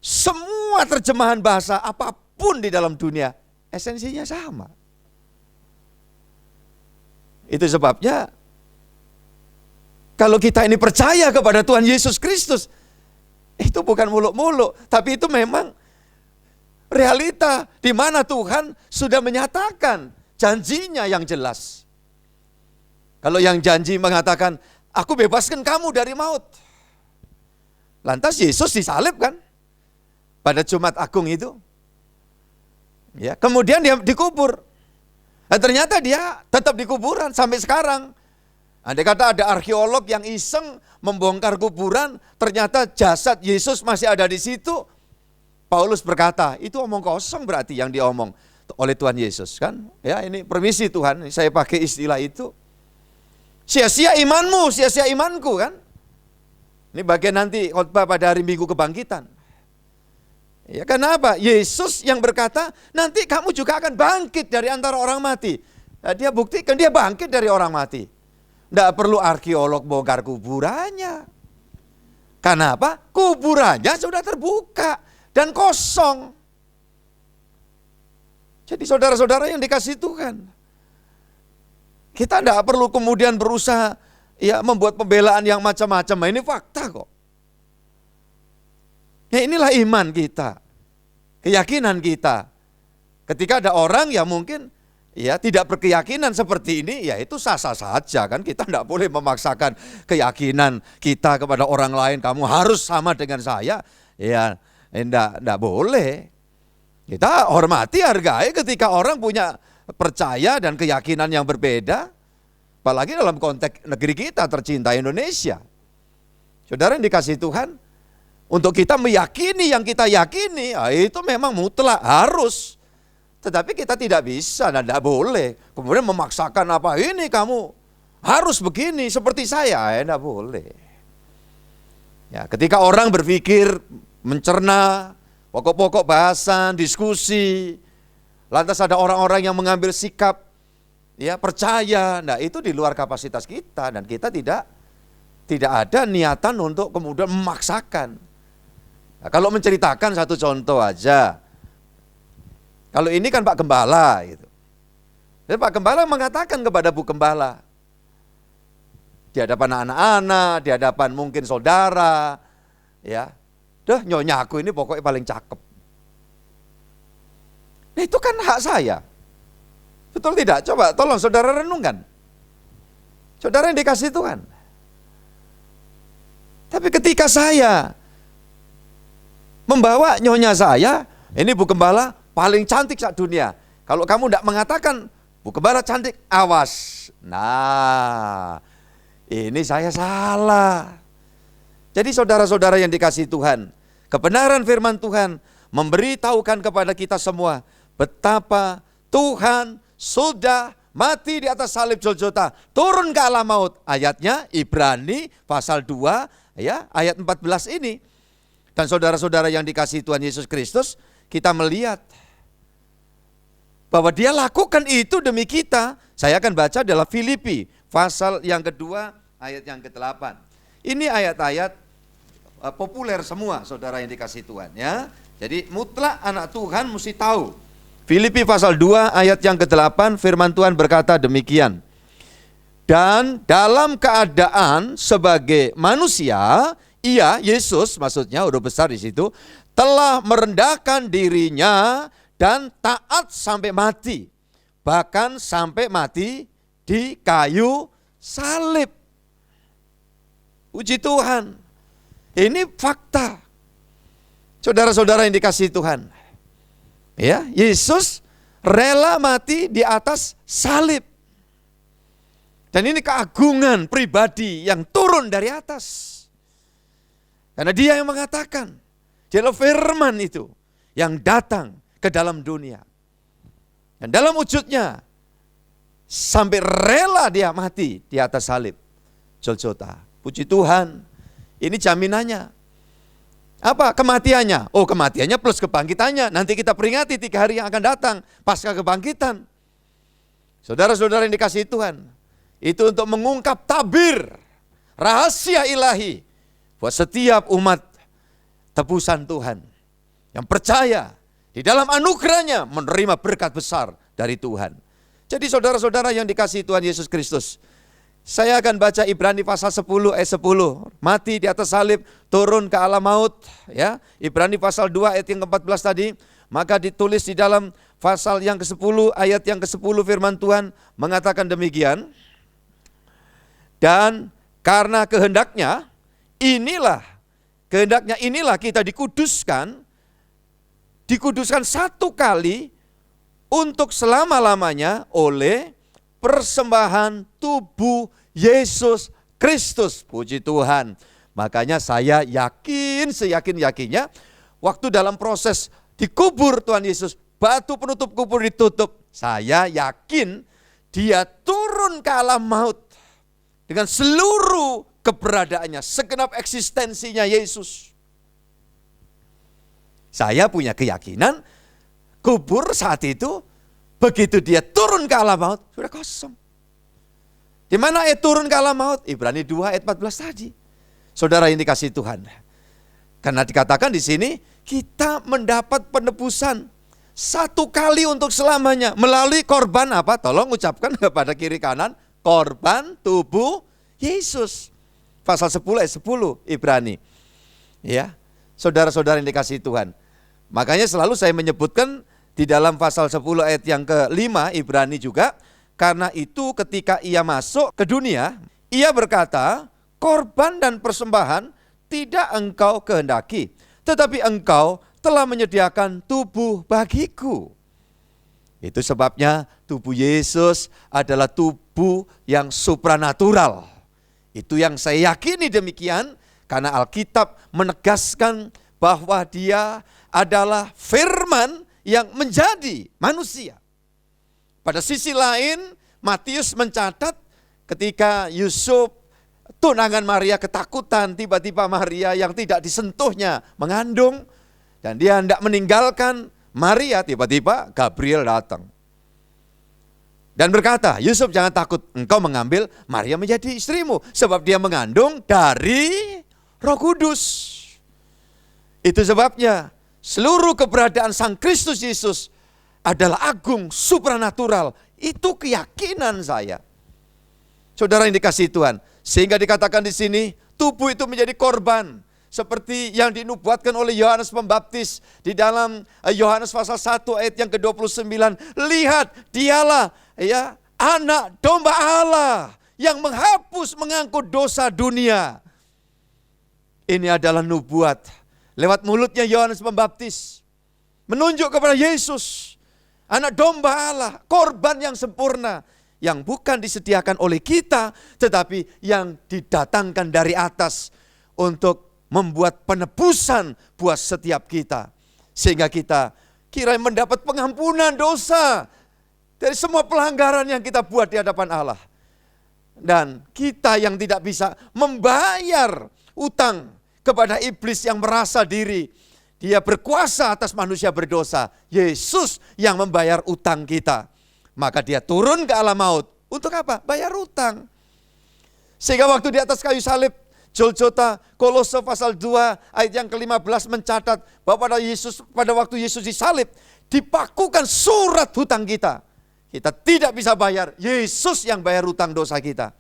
Semua terjemahan bahasa apapun di dalam dunia, esensinya sama. Itu sebabnya, kalau kita ini percaya kepada Tuhan Yesus Kristus, itu bukan muluk-muluk, tapi itu memang realita di mana Tuhan sudah menyatakan janjinya yang jelas. Kalau yang janji mengatakan, aku bebaskan kamu dari maut. Lantas Yesus disalib kan? Pada Jumat Agung itu. Ya, kemudian dia dikubur. Dan ternyata dia tetap di kuburan sampai sekarang. Andai kata ada arkeolog yang iseng membongkar kuburan, ternyata jasad Yesus masih ada di situ. Paulus berkata, itu omong kosong berarti yang diomong oleh Tuhan Yesus kan? Ya, ini permisi Tuhan, saya pakai istilah itu. Sia-sia imanmu, sia-sia imanku kan? Ini bagian nanti khotbah pada hari Minggu Kebangkitan. Ya, kenapa? Yesus yang berkata, nanti kamu juga akan bangkit dari antara orang mati. Nah, dia buktikan dia bangkit dari orang mati. Tidak perlu arkeolog bongkar kuburannya. Kenapa? Kuburannya sudah terbuka dan kosong. Jadi saudara-saudara yang dikasihi Tuhan, kita tidak perlu kemudian berusaha membuat pembelaan yang macam-macam. Nah, ini fakta kok. Ya, inilah iman kita, keyakinan kita. Ketika ada orang yang mungkin tidak berkeyakinan seperti ini, ya itu sah-sah saja kan. Kita tidak boleh memaksakan keyakinan kita kepada orang lain. Kamu harus sama dengan saya. Ya, tidak boleh. Kita hormati, hargai ketika orang punya percaya dan keyakinan yang berbeda. Apalagi dalam konteks negeri kita tercinta Indonesia. Saudara yang dikasihi Tuhan, untuk kita meyakini yang kita yakini, itu memang mutlak, harus. Tetapi kita tidak bisa dan tidak boleh kemudian memaksakan apa ini kamu harus begini seperti saya, tidak boleh. Ya, ketika orang berpikir, mencerna pokok-pokok bahasan, diskusi, lantas ada orang-orang yang mengambil sikap percaya, nah itu di luar kapasitas kita dan kita tidak ada niatan untuk kemudian memaksakan. Nah, kalau menceritakan satu contoh aja, kalau ini kan Pak Gembala gitu. Dan Pak Gembala mengatakan kepada Bu Gembala, di hadapan anak-anak, di hadapan mungkin saudara, nyonya aku ini pokoknya paling cakep. Nah itu kan hak saya. Betul tidak? Coba tolong saudara renungkan. Saudara yang dikasihi Tuhan. Tapi ketika saya membawa nyonya saya, ini Bu Gembala paling cantik saat dunia. Kalau kamu tidak mengatakan Bu Gembala cantik, awas. Nah, ini saya salah. Jadi saudara-saudara yang dikasihi Tuhan, kebenaran firman Tuhan memberitahukan kepada kita semua betapa Tuhan sudah mati di atas salib Golgota, turun ke alam maut. Ayatnya Ibrani pasal 2 ayat 14 ini. Dan saudara-saudara yang dikasihi Tuhan Yesus Kristus, kita melihat bahwa dia lakukan itu demi kita. Saya akan baca dalam Filipi pasal yang kedua ayat yang ke-8. Ini ayat-ayat populer semua saudara yang dikasihi Tuhan ya. Jadi mutlak anak Tuhan mesti tahu. Filipi pasal 2 ayat yang ke-8 firman Tuhan berkata demikian. Dan dalam keadaan sebagai manusia, ia, Yesus maksudnya huruf besar di situ, telah merendahkan dirinya dan taat sampai mati. Bahkan sampai mati di kayu salib. Puji Tuhan. Ini fakta. Saudara-saudara yang dikasihi Tuhan. Ya, Yesus rela mati di atas salib. Dan ini keagungan pribadi yang turun dari atas. Karena dia yang mengatakan, dialah firman itu yang datang ke dalam dunia. Dan dalam wujudnya, sampai rela dia mati di atas salib Golgota. Puji Tuhan, ini jaminannya. Apa kematiannya? Oh, kematiannya plus kebangkitannya. Nanti kita peringati 3 hari yang akan datang, pasca kebangkitan. Saudara-saudara yang dikasihi Tuhan, itu untuk mengungkap tabir, rahasia ilahi, buat setiap umat tebusan Tuhan yang percaya di dalam anugerahnya menerima berkat besar dari Tuhan. Jadi saudara-saudara yang dikasihi Tuhan Yesus Kristus, saya akan baca Ibrani pasal 10 ayat 10. Mati di atas salib, turun ke alam maut. Ya, Ibrani pasal 2 ayat yang ke-14 tadi. Maka ditulis di dalam pasal yang ke-10 ayat yang ke-10 firman Tuhan mengatakan demikian. Dan karena kehendaknya inilah kita dikuduskan satu kali untuk selama-lamanya oleh persembahan tubuh Yesus Kristus. Puji Tuhan. Makanya saya yakin, seyakin-yakinnya, waktu dalam proses dikubur Tuhan Yesus, batu penutup kubur ditutup, saya yakin dia turun ke alam maut dengan seluruh keberadaannya, segenap eksistensinya Yesus. Saya punya keyakinan kubur saat itu, begitu dia turun ke alam maut, sudah kosong. Di mana ayat turun ke alam maut? Ibrani 2 ayat 14 tadi. Saudara yang dikasihi Tuhan. Karena dikatakan di sini, kita mendapat penebusan satu kali untuk selamanya. Melalui korban apa? Tolong ucapkan kepada kiri kanan. Korban tubuh Yesus. Pasal 10 ayat 10 Ibrani. Ya, saudara-saudara yang dikasihi Tuhan. Makanya selalu saya menyebutkan di dalam pasal 10 ayat yang ke-5 Ibrani juga. Karena itu ketika ia masuk ke dunia, ia berkata, korban dan persembahan tidak engkau kehendaki, tetapi engkau telah menyediakan tubuh bagiku. Itu sebabnya tubuh Yesus adalah tubuh yang supranatural. Itu yang saya yakini demikian, karena Alkitab menegaskan bahwa dia adalah firman yang menjadi manusia. Pada sisi lain, Matius mencatat ketika Yusuf, tunangan Maria ketakutan, tiba-tiba Maria yang tidak disentuhnya mengandung, dan dia hendak meninggalkan Maria, tiba-tiba Gabriel datang. Dan berkata, Yusuf jangan takut, engkau mengambil Maria menjadi istrimu, sebab dia mengandung dari Roh Kudus. Itu sebabnya seluruh keberadaan Sang Kristus Yesus adalah agung, supranatural. Itu keyakinan saya. Saudara yang dikasihi Tuhan, sehingga dikatakan di sini, tubuh itu menjadi korban. Seperti yang dinubuatkan oleh Yohanes Pembaptis di dalam Yohanes pasal 1 ayat yang ke-29. Lihat, dialah ya anak domba Allah yang menghapus mengangkut dosa dunia. Ini adalah nubuat lewat mulutnya Yohanes Pembaptis. Menunjuk kepada Yesus. Anak domba Allah, korban yang sempurna, yang bukan disediakan oleh kita, tetapi yang didatangkan dari atas untuk membuat penebusan buat setiap kita. Sehingga kita kira mendapat pengampunan dosa dari semua pelanggaran yang kita buat di hadapan Allah. Dan kita yang tidak bisa membayar utang kepada iblis yang merasa diri dia berkuasa atas manusia berdosa. Yesus yang membayar utang kita. Maka dia turun ke alam maut. Untuk apa? Bayar utang. Sehingga waktu di atas kayu salib, Golgota, Kolose pasal 2 ayat yang ke-15 mencatat bahwa pada waktu Yesus disalib, dipakukan surat hutang kita. Kita tidak bisa bayar. Yesus yang bayar utang dosa kita.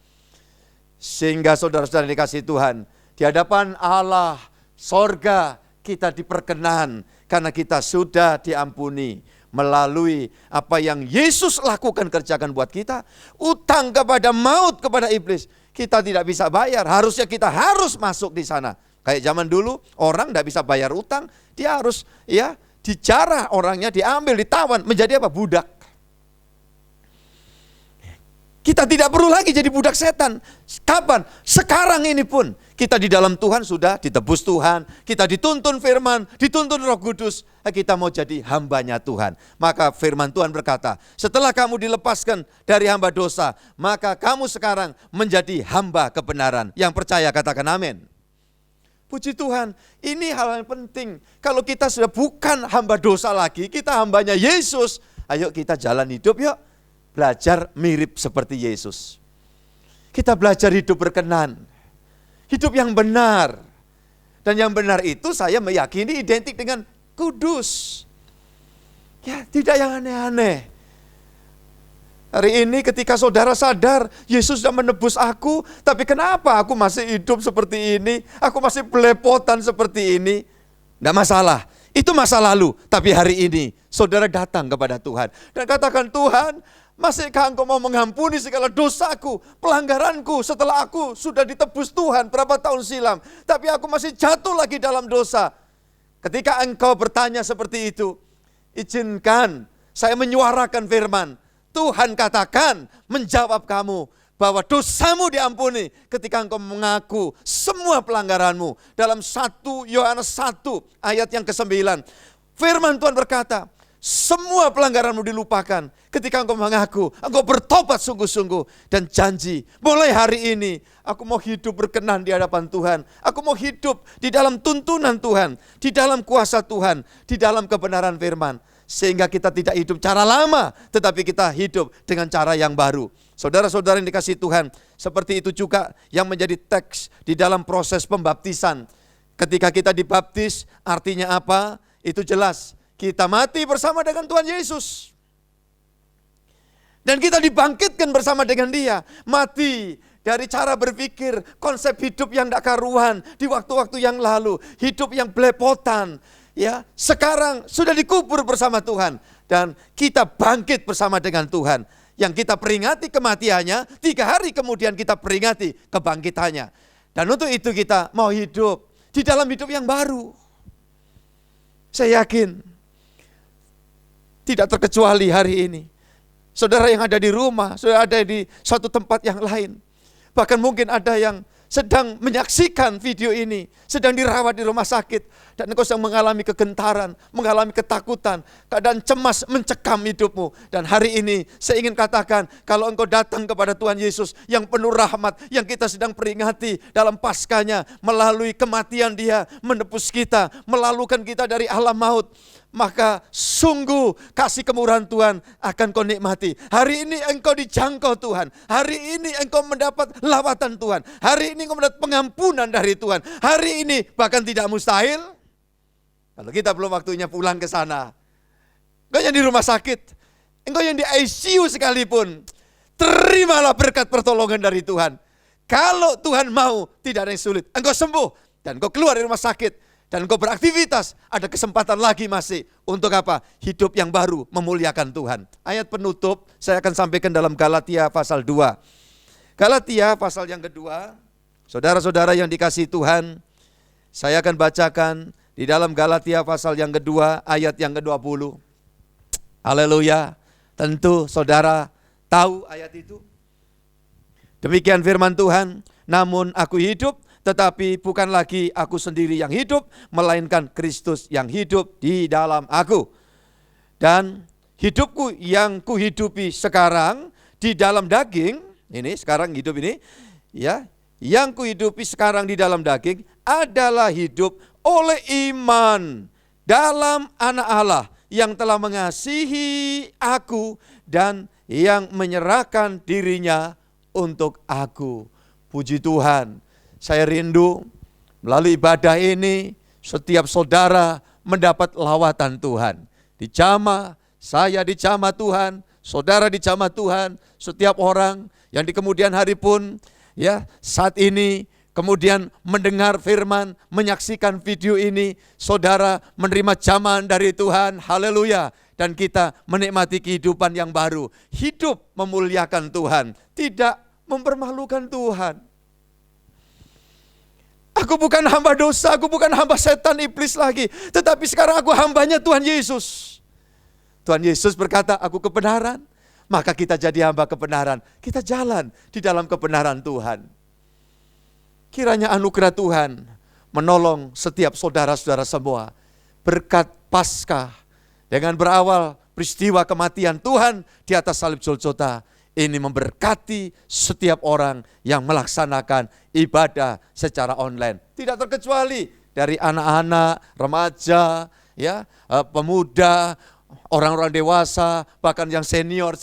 Sehingga saudara-saudara dikasihi Tuhan, di hadapan Allah, sorga, kita diperkenan karena kita sudah diampuni melalui apa yang Yesus lakukan, kerjakan buat kita. Utang kepada maut, kepada iblis, kita tidak bisa bayar. Harusnya kita harus masuk di sana. Kayak zaman dulu orang tidak bisa bayar utang, dia harus ya dijarah orangnya, diambil, ditawan, menjadi apa? Budak. Kita tidak perlu lagi jadi budak setan. Kapan? Sekarang ini pun. Kita di dalam Tuhan sudah ditebus Tuhan. Kita dituntun firman, dituntun Roh Kudus. Kita mau jadi hambanya Tuhan. Maka firman Tuhan berkata, setelah kamu dilepaskan dari hamba dosa, maka kamu sekarang menjadi hamba kebenaran. Yang percaya katakan amin. Puji Tuhan, ini hal yang penting. Kalau kita sudah bukan hamba dosa lagi, kita hambanya Yesus. Ayo kita jalan hidup yuk. Belajar mirip seperti Yesus. Kita belajar hidup berkenan. Hidup yang benar. Dan yang benar itu saya meyakini identik dengan kudus. Ya, tidak yang aneh-aneh. Hari ini ketika saudara sadar Yesus sudah menebus aku, tapi kenapa aku masih hidup seperti ini? Aku masih belepotan seperti ini. Tidak masalah. Itu masa lalu. Tapi hari ini saudara datang kepada Tuhan dan katakan, Tuhan, masihkah Engkau mau mengampuni segala dosaku, pelanggaranku setelah aku sudah ditebus Tuhan berapa tahun silam. Tapi aku masih jatuh lagi dalam dosa. Ketika Engkau bertanya seperti itu, izinkan saya menyuarakan firman. Tuhan katakan, menjawab kamu bahwa dosamu diampuni ketika engkau mengaku semua pelanggaranmu. Dalam 1 Yohanes 1 ayat yang ke-9. Firman Tuhan berkata, semua pelanggaranmu dilupakan. Ketika engkau mengaku, engkau bertobat sungguh-sungguh dan janji, mulai hari ini aku mau hidup berkenan di hadapan Tuhan. Aku mau hidup di dalam tuntunan Tuhan, di dalam kuasa Tuhan, di dalam kebenaran firman. Sehingga kita tidak hidup cara lama, tetapi kita hidup dengan cara yang baru. Saudara-saudara yang dikasihi Tuhan, seperti itu juga yang menjadi teks di dalam proses pembaptisan. Ketika kita dibaptis, artinya apa? Itu jelas. Kita mati bersama dengan Tuhan Yesus. Dan kita dibangkitkan bersama dengan Dia. Mati dari cara berpikir, konsep hidup yang tidak karuan di waktu-waktu yang lalu. Hidup yang belepotan. Ya, sekarang sudah dikubur bersama Tuhan. Dan kita bangkit bersama dengan Tuhan. Yang kita peringati kematiannya, 3 hari kemudian kita peringati kebangkitannya. Dan untuk itu kita mau hidup di dalam hidup yang baru. Saya yakin tidak terkecuali hari ini. Saudara yang ada di rumah, saudara ada di suatu tempat yang lain. Bahkan mungkin ada yang sedang menyaksikan video ini, sedang dirawat di rumah sakit, dan engkau sedang mengalami kegentaran, mengalami ketakutan, keadaan cemas mencekam hidupmu. Dan hari ini saya ingin katakan, kalau engkau datang kepada Tuhan Yesus yang penuh rahmat, yang kita sedang peringati dalam paskanya, melalui kematian Dia, menebus kita, melalukan kita dari alam maut, maka sungguh kasih kemurahan Tuhan akan kau nikmati. Hari ini engkau dijangkau Tuhan. Hari ini engkau mendapat lawatan Tuhan. Hari ini engkau mendapat pengampunan dari Tuhan. Hari ini bahkan tidak mustahil, kalau kita belum waktunya pulang ke sana. Engkau yang di rumah sakit, engkau yang di ICU sekalipun, terimalah berkat pertolongan dari Tuhan. Kalau Tuhan mau, tidak ada yang sulit. Engkau sembuh dan engkau keluar dari rumah sakit. Dan engkau beraktivitas, ada kesempatan lagi masih. Untuk apa? Hidup yang baru, memuliakan Tuhan. Ayat penutup, saya akan sampaikan dalam Galatia pasal 2. Galatia pasal yang kedua, saudara-saudara yang dikasihi Tuhan, saya akan bacakan di dalam Galatia pasal yang kedua, ayat yang ke-20. Haleluya. Tentu saudara tahu ayat itu. Demikian firman Tuhan, namun aku hidup, tetapi bukan lagi aku sendiri yang hidup, melainkan Kristus yang hidup di dalam aku. Dan hidupku yang kuhidupi sekarang di dalam daging, ini sekarang hidup ini, ya, yang kuhidupi sekarang di dalam daging adalah hidup oleh iman dalam Anak Allah yang telah mengasihi aku dan yang menyerahkan dirinya untuk aku. Puji Tuhan. Saya rindu melalui ibadah ini setiap saudara mendapat lawatan Tuhan. Dijamah, saya dijamah Tuhan, saudara dijamah Tuhan, setiap orang yang di kemudian hari pun ya saat ini kemudian mendengar firman, menyaksikan video ini, saudara menerima jamahan dari Tuhan, haleluya. Dan kita menikmati kehidupan yang baru, hidup memuliakan Tuhan, tidak mempermalukan Tuhan. Aku bukan hamba dosa, aku bukan hamba setan iblis lagi. Tetapi sekarang aku hambanya Tuhan Yesus. Tuhan Yesus berkata, aku kebenaran. Maka kita jadi hamba kebenaran. Kita jalan di dalam kebenaran Tuhan. Kiranya anugerah Tuhan menolong setiap saudara-saudara semua. Berkat Paskah dengan berawal peristiwa kematian Tuhan di atas salib Golgota. Ini memberkati setiap orang yang melaksanakan ibadah secara online. Tidak terkecuali dari anak-anak, remaja, ya, pemuda, orang-orang dewasa, bahkan yang senior,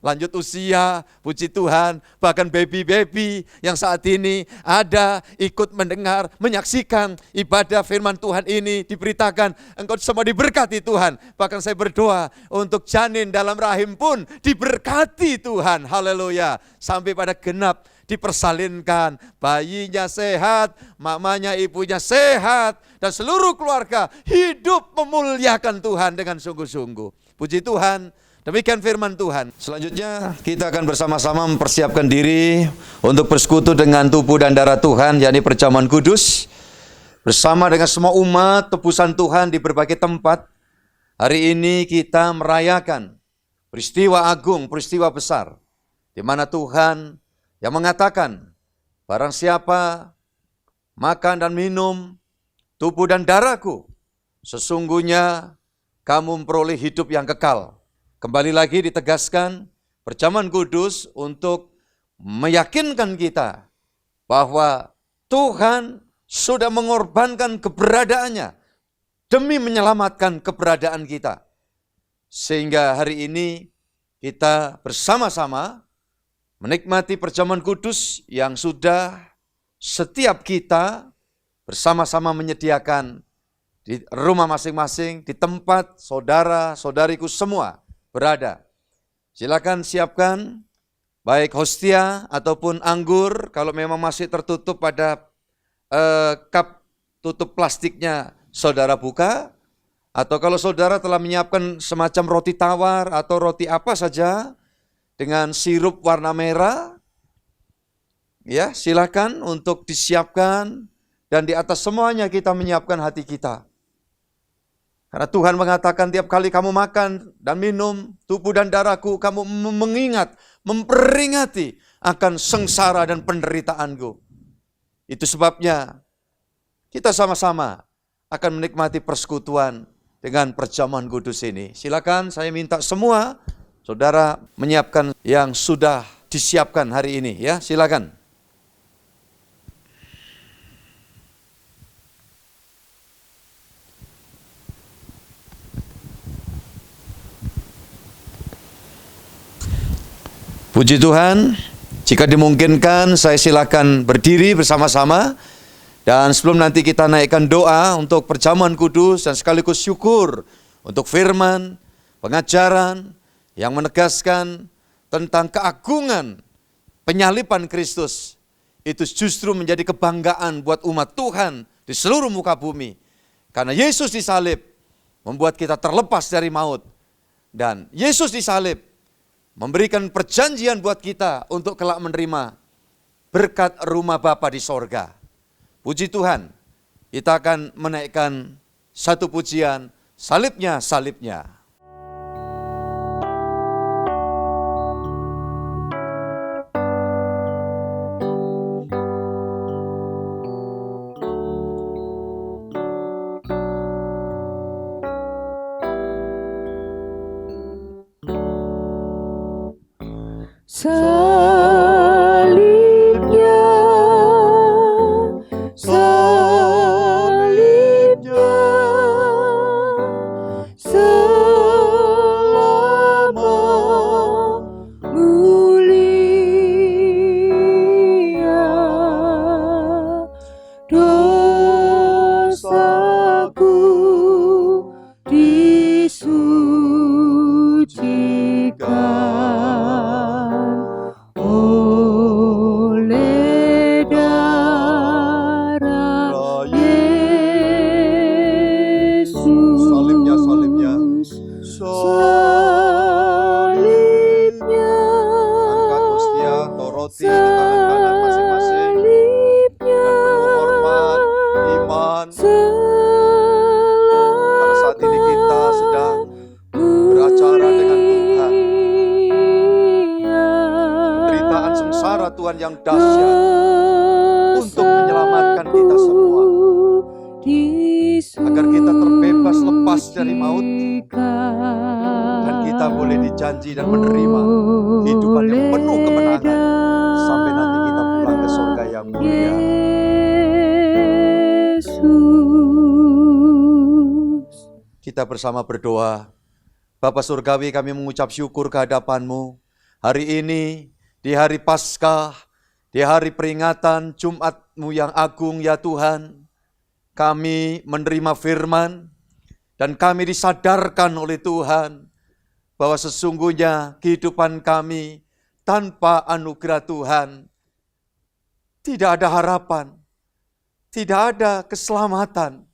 lanjut usia, puji Tuhan, bahkan baby-baby yang saat ini ada ikut mendengar, menyaksikan ibadah firman Tuhan ini diberitakan, engkau semua diberkati Tuhan. Bahkan saya berdoa untuk janin dalam rahim pun diberkati Tuhan, haleluya, sampai pada genap dipersalinkan, bayinya sehat, mamanya ibunya sehat, dan seluruh keluarga hidup memuliakan Tuhan dengan sungguh-sungguh. Puji Tuhan, demikian firman Tuhan. Selanjutnya kita akan bersama-sama mempersiapkan diri untuk bersekutu dengan tubuh dan darah Tuhan, yakni perjamuan kudus. Bersama dengan semua umat tebusan Tuhan di berbagai tempat. Hari ini kita merayakan peristiwa agung, peristiwa besar, di mana Tuhan yang mengatakan, barang siapa makan dan minum tubuh dan darahku, sesungguhnya kamu memperoleh hidup yang kekal. Kembali lagi ditegaskan, perjamuan kudus untuk meyakinkan kita bahwa Tuhan sudah mengorbankan keberadaannya demi menyelamatkan keberadaan kita. Sehingga hari ini kita bersama-sama menikmati perjamuan kudus yang sudah setiap kita bersama-sama menyediakan di rumah masing-masing, di tempat saudara-saudariku semua berada. Silakan siapkan baik hostia ataupun anggur, kalau memang masih tertutup pada cup tutup plastiknya, saudara buka. Atau kalau saudara telah menyiapkan semacam roti tawar atau roti apa saja dengan sirup warna merah, ya silakan untuk disiapkan, dan di atas semuanya kita menyiapkan hati kita. Karena Tuhan mengatakan tiap kali kamu makan dan minum tubuh dan darahku, kamu mengingat, memperingati akan sengsara dan penderitaanku. Itu sebabnya kita sama-sama akan menikmati persekutuan dengan perjamuan kudus ini. Silakan, saya minta semua saudara menyiapkan yang sudah disiapkan hari ini, ya silakan. Puji Tuhan, jika dimungkinkan saya silakan berdiri bersama-sama. Dan sebelum nanti kita naikkan doa untuk perjamuan kudus dan sekaligus syukur untuk firman, pengajaran yang menegaskan tentang keagungan penyaliban Kristus. Itu justru menjadi kebanggaan buat umat Tuhan di seluruh muka bumi. Karena Yesus disalib membuat kita terlepas dari maut. Dan Yesus disalib memberikan perjanjian buat kita untuk kelak menerima berkat rumah Bapa di sorga. Puji Tuhan, kita akan menaikkan satu pujian, salibnya, salibnya. Salibnya, salibnya, selama mulia dosaku disucikan oleh darah Yesus. Salibnya, salibnya. Salibnya, Angkat hostia atau roti di tangan kanan masing-masing. salibnya, Penuh hormat, iman. Karena saat ini kita sedang beracara dengan Tuhan. Penderitaan sengsara Tuhan yang dahsyat untuk menyelamatkan kita semua. Agar kita terbebas lepas dari maut, dan kita boleh dijanji dan menerima kehidupan yang penuh kemenangan sampai nanti kita pulang ke surga yang mulia. Kita bersama berdoa. Bapa Surgawi, kami mengucap syukur kehadapan-Mu hari ini, di hari Paskah, di hari peringatan Jumat-Mu yang agung ya Tuhan. Kami menerima firman dan kami disadarkan oleh Tuhan bahwa sesungguhnya kehidupan kami tanpa anugerah Tuhan tidak ada harapan, tidak ada keselamatan.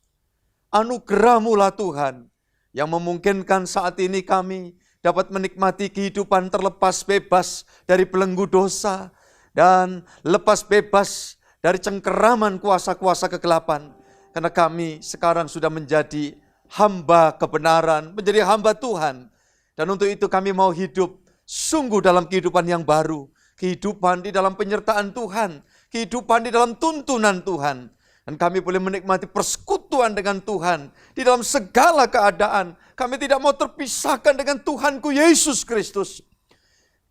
Anugerah-Mu lah Tuhan yang memungkinkan saat ini kami dapat menikmati kehidupan terlepas bebas dari belenggu dosa dan lepas bebas dari cengkeraman kuasa-kuasa kegelapan. Karena kami sekarang sudah menjadi hamba kebenaran, menjadi hamba Tuhan. Dan untuk itu kami mau hidup sungguh dalam kehidupan yang baru. Kehidupan di dalam penyertaan Tuhan, kehidupan di dalam tuntunan Tuhan. Dan kami boleh menikmati persekutuan dengan Tuhan di dalam segala keadaan. Kami tidak mau terpisahkan dengan Tuhanku Yesus Kristus.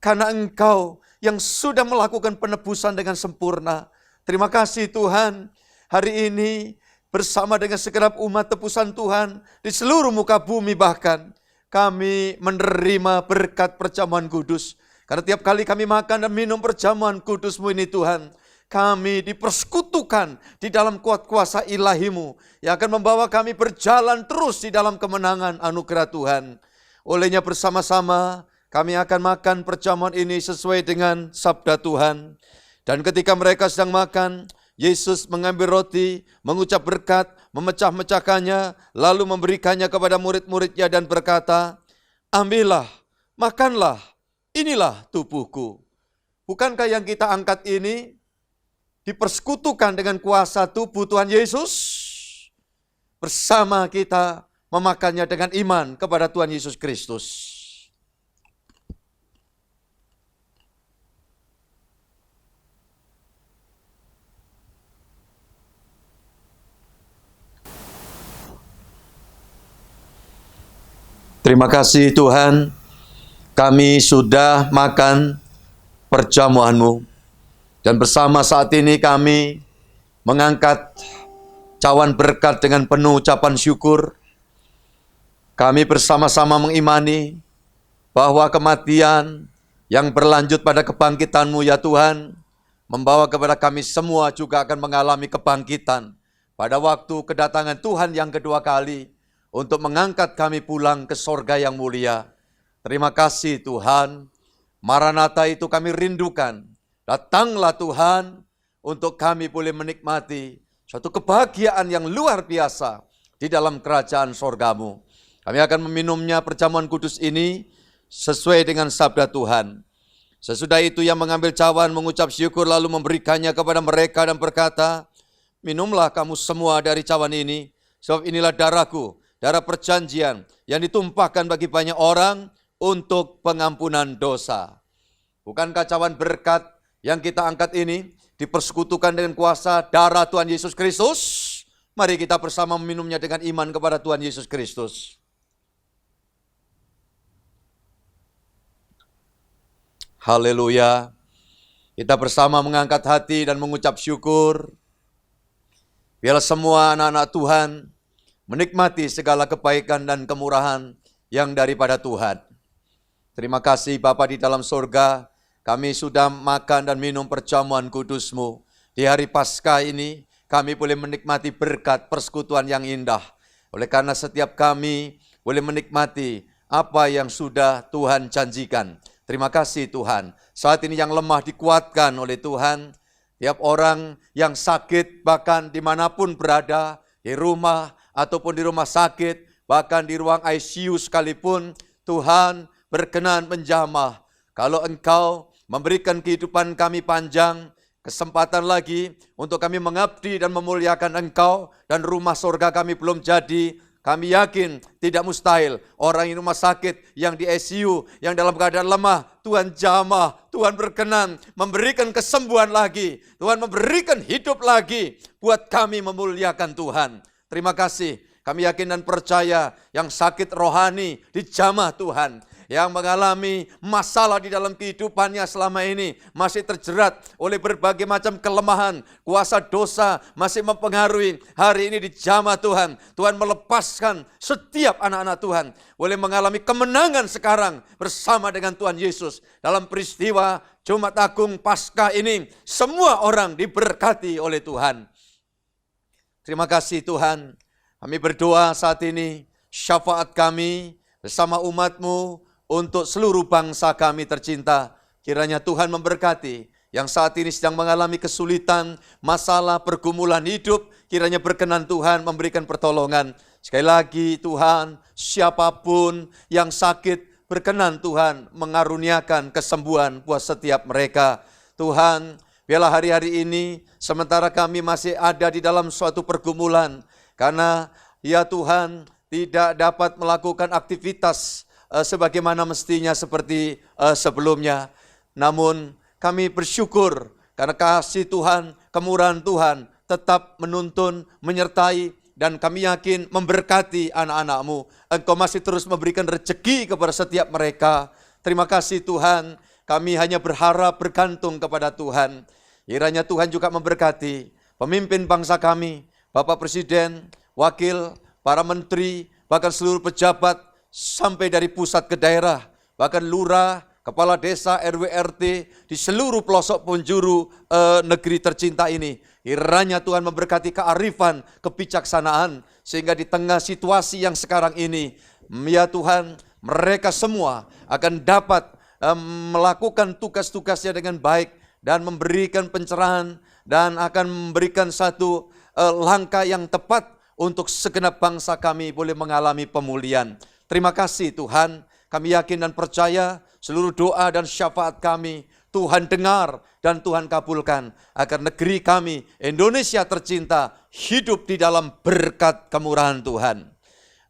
Karena Engkau yang sudah melakukan penebusan dengan sempurna. Terima kasih Tuhan, hari ini bersama dengan segenap umat tebusan Tuhan di seluruh muka bumi bahkan, kami menerima berkat perjamuan kudus. Karena tiap kali kami makan dan minum perjamuan kudus-Mu ini Tuhan, kami dipersekutukan di dalam kuat kuasa ilahi-Mu yang akan membawa kami berjalan terus di dalam kemenangan anugerah Tuhan. Olehnya bersama-sama kami akan makan perjamuan ini sesuai dengan sabda Tuhan. Dan ketika mereka sedang makan, Yesus mengambil roti, mengucap berkat, memecah-mecahkannya, lalu memberikannya kepada murid-muridnya dan berkata, "Ambillah, makanlah, inilah tubuhku." Bukankah yang kita angkat ini dipersekutukan dengan kuasa tubuh Tuhan Yesus? Bersama kita memakannya dengan iman kepada Tuhan Yesus Kristus. Terima kasih Tuhan, kami sudah makan perjamuan-Mu. Dan bersama saat ini kami mengangkat cawan berkat dengan penuh ucapan syukur. Kami bersama-sama mengimani bahwa kematian yang berlanjut pada kebangkitan-Mu ya Tuhan, membawa kepada kami semua juga akan mengalami kebangkitan pada waktu kedatangan Tuhan yang kedua kali, untuk mengangkat kami pulang ke sorga yang mulia. Terima kasih Tuhan. Maranatha itu kami rindukan. Datanglah Tuhan, untuk kami boleh menikmati suatu kebahagiaan yang luar biasa di dalam kerajaan sorga-Mu. Kami akan meminumnya perjamuan kudus ini sesuai dengan sabda Tuhan. Sesudah itu yang mengambil cawan mengucap syukur lalu memberikannya kepada mereka dan berkata, "Minumlah kamu semua dari cawan ini, sebab inilah darahku, darah perjanjian yang ditumpahkan bagi banyak orang untuk pengampunan dosa." Bukankah cawan berkat yang kita angkat ini dipersekutukan dengan kuasa darah Tuhan Yesus Kristus? Mari kita bersama meminumnya dengan iman kepada Tuhan Yesus Kristus. Haleluya. Kita bersama mengangkat hati dan mengucap syukur. Biarlah semua anak-anak Tuhan menikmati segala kebaikan dan kemurahan yang daripada Tuhan. Terima kasih Bapa di dalam surga, kami sudah makan dan minum perjamuan kudus-Mu. Di hari Paskah ini, kami boleh menikmati berkat persekutuan yang indah. Oleh karena setiap kami boleh menikmati apa yang sudah Tuhan janjikan. Terima kasih Tuhan. Saat ini yang lemah dikuatkan oleh Tuhan. Tiap orang yang sakit bahkan dimanapun berada, di rumah ataupun di rumah sakit, bahkan di ruang ICU sekalipun, Tuhan berkenan menjamah. Kalau Engkau memberikan kehidupan kami panjang, kesempatan lagi untuk kami mengabdi dan memuliakan Engkau, dan rumah surga kami belum jadi, kami yakin tidak mustahil orang di rumah sakit, yang di ICU, yang dalam keadaan lemah, Tuhan jamah, Tuhan berkenan memberikan kesembuhan lagi, Tuhan memberikan hidup lagi buat kami memuliakan Tuhan. Terima kasih, kami yakin dan percaya yang sakit rohani dijamah Tuhan, yang mengalami masalah di dalam kehidupannya selama ini, masih terjerat oleh berbagai macam kelemahan, kuasa dosa masih mempengaruhi, hari ini dijamah Tuhan. Tuhan melepaskan setiap anak-anak Tuhan boleh mengalami kemenangan sekarang bersama dengan Tuhan Yesus. Dalam peristiwa Jumat Agung Paskah ini, semua orang diberkati oleh Tuhan. Terima kasih Tuhan. Kami berdoa saat ini, syafaat kami bersama umat-Mu untuk seluruh bangsa kami tercinta. Kiranya Tuhan memberkati yang saat ini sedang mengalami kesulitan, masalah, pergumulan hidup. Kiranya berkenan Tuhan memberikan pertolongan. Sekali lagi Tuhan, siapapun yang sakit, berkenan Tuhan mengaruniakan kesembuhan buat setiap mereka. Tuhan, biarlah hari-hari ini sementara kami masih ada di dalam suatu pergumulan, karena ya Tuhan tidak dapat melakukan aktivitas sebagaimana mestinya seperti sebelumnya. Namun kami bersyukur karena kasih Tuhan, kemurahan Tuhan tetap menuntun, menyertai, dan kami yakin memberkati anak-anak-Mu. Engkau masih terus memberikan rezeki kepada setiap mereka. Terima kasih Tuhan, kami hanya berharap bergantung kepada Tuhan. Kiranya Tuhan juga memberkati pemimpin bangsa kami, Bapak Presiden, Wakil, para menteri, bahkan seluruh pejabat, sampai dari pusat ke daerah, bahkan lurah, kepala desa, RW, RT, di seluruh pelosok penjuru negeri tercinta ini. Kiranya Tuhan memberkati kearifan, kebijaksanaan, sehingga di tengah situasi yang sekarang ini, ya Tuhan, mereka semua akan dapat melakukan tugas-tugasnya dengan baik, dan memberikan pencerahan, dan akan memberikan satu langkah yang tepat untuk segenap bangsa kami boleh mengalami pemulihan. Terima kasih Tuhan, kami yakin dan percaya seluruh doa dan syafaat kami Tuhan dengar dan Tuhan kabulkan, agar negeri kami, Indonesia tercinta, hidup di dalam berkat kemurahan Tuhan.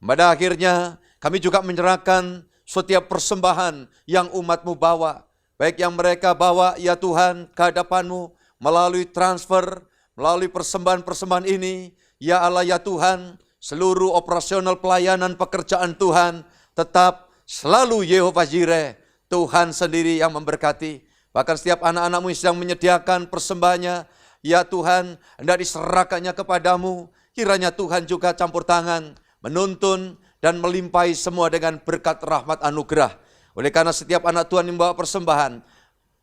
Pada akhirnya kami juga menyerahkan setiap persembahan yang umat-Mu bawa, baik yang mereka bawa ya Tuhan ke hadapan-Mu melalui transfer, melalui persembahan-persembahan ini, ya Allah ya Tuhan, seluruh operasional pelayanan pekerjaan Tuhan tetap selalu Yehova Jireh, Tuhan sendiri yang memberkati. Bahkan setiap anak-anak-Mu yang sedang menyediakan persembahannya, ya Tuhan, hendak diserahkannya kepadamu. Kiranya Tuhan juga campur tangan, menuntun dan melimpahi semua dengan berkat rahmat anugerah. Oleh karena setiap anak Tuhan yang membawa persembahan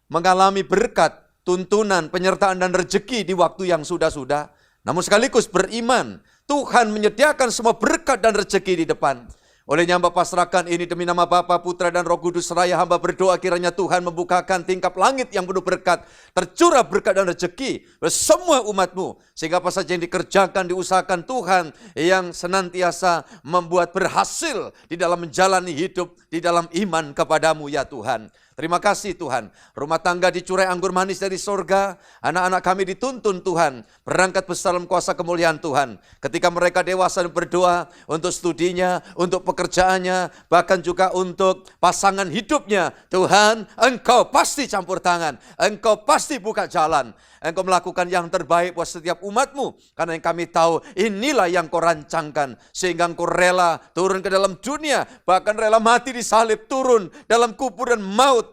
mengalami berkat, tuntunan, penyertaan dan rezeki di waktu yang sudah-sudah, namun sekaligus beriman, Tuhan menyediakan semua berkat dan rezeki di depan. Olehnya hamba pasrahkan ini demi nama Bapa, Putra dan Roh Kudus. Seraya hamba berdoa kiranya Tuhan membukakan tingkap langit yang penuh berkat, tercurah berkat dan rezeki semua umat-Mu, sehingga apa saja yang dikerjakan, diusahakan Tuhan, yang senantiasa membuat berhasil di dalam menjalani hidup di dalam iman kepadamu ya Tuhan. Terima kasih Tuhan, rumah tangga dicurai anggur manis dari sorga, anak-anak kami dituntun Tuhan, berangkat besar dalam kuasa kemuliaan Tuhan. Ketika mereka dewasa dan berdoa untuk studinya, untuk pekerjaannya, bahkan juga untuk pasangan hidupnya, Tuhan, Engkau pasti campur tangan, Engkau pasti buka jalan, Engkau melakukan yang terbaik buat setiap umat-Mu, karena yang kami tahu inilah yang Kau rancangkan, sehingga Engkau rela turun ke dalam dunia, bahkan rela mati disalib, turun dalam kubur dan maut.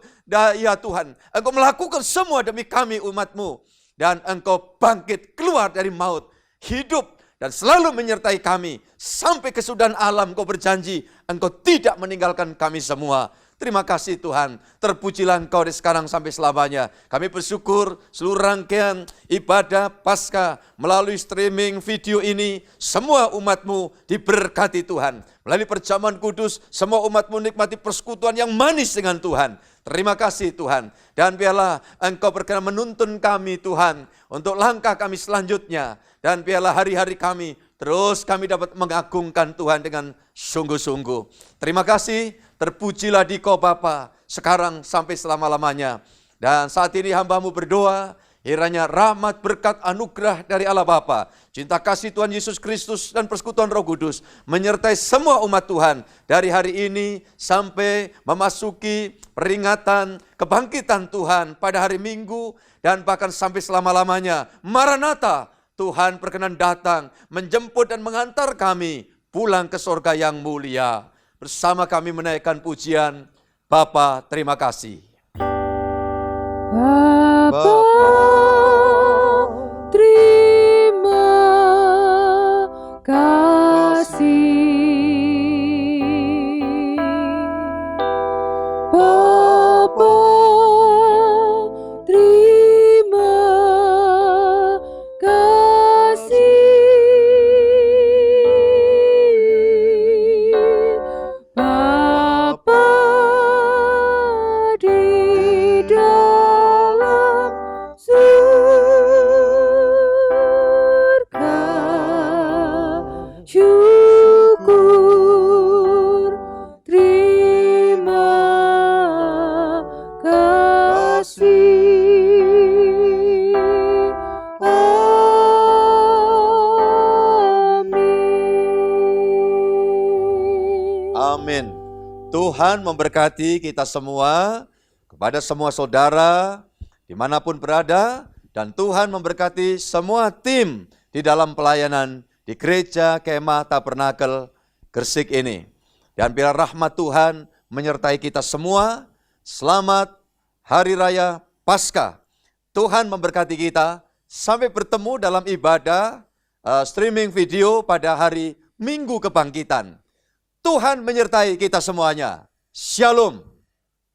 Ya Tuhan, Engkau melakukan semua demi kami umat-Mu, dan Engkau bangkit keluar dari maut, hidup dan selalu menyertai kami sampai kesudahan alam. Kau berjanji Engkau tidak meninggalkan kami semua. Terima kasih Tuhan, terpujilah Engkau dari sekarang sampai selamanya. Kami bersyukur seluruh rangkaian ibadah Paskah melalui streaming video ini, semua umat-Mu diberkati Tuhan. Melalui perjamuan kudus, semua umat-Mu nikmati persekutuan yang manis dengan Tuhan. Terima kasih Tuhan, dan biarlah Engkau berkenan menuntun kami Tuhan untuk langkah kami selanjutnya, dan biarlah hari-hari kami terus kami dapat mengagungkan Tuhan dengan sungguh-sungguh. Terima kasih, terpujilah Dikau Bapa sekarang sampai selama-lamanya. Dan saat ini hamba-Mu berdoa, kiranya rahmat berkat anugerah dari Allah Bapa, cinta kasih Tuhan Yesus Kristus dan persekutuan Roh Kudus menyertai semua umat Tuhan dari hari ini sampai memasuki peringatan kebangkitan Tuhan pada hari Minggu dan bahkan sampai selama-lamanya. Maranatha, Tuhan berkenan datang menjemput dan mengantar kami pulang ke sorga yang mulia. Bersama kami menaikkan pujian, Bapa terima kasih. Bapa terima kasih. Bapa terima kasih. Bapa di dalam surga, syukur terima kasih. Amin. Tuhan memberkati kita semua, kepada semua saudara dimanapun berada, dan Tuhan memberkati semua tim di dalam pelayanan di Gereja Kemah Tabernakel Gresik ini. Dan biar rahmat Tuhan menyertai kita semua. Selamat Hari Raya Paskah. Tuhan memberkati kita. Sampai bertemu dalam ibadah streaming video pada hari Minggu Kebangkitan. Tuhan menyertai kita semuanya. Shalom.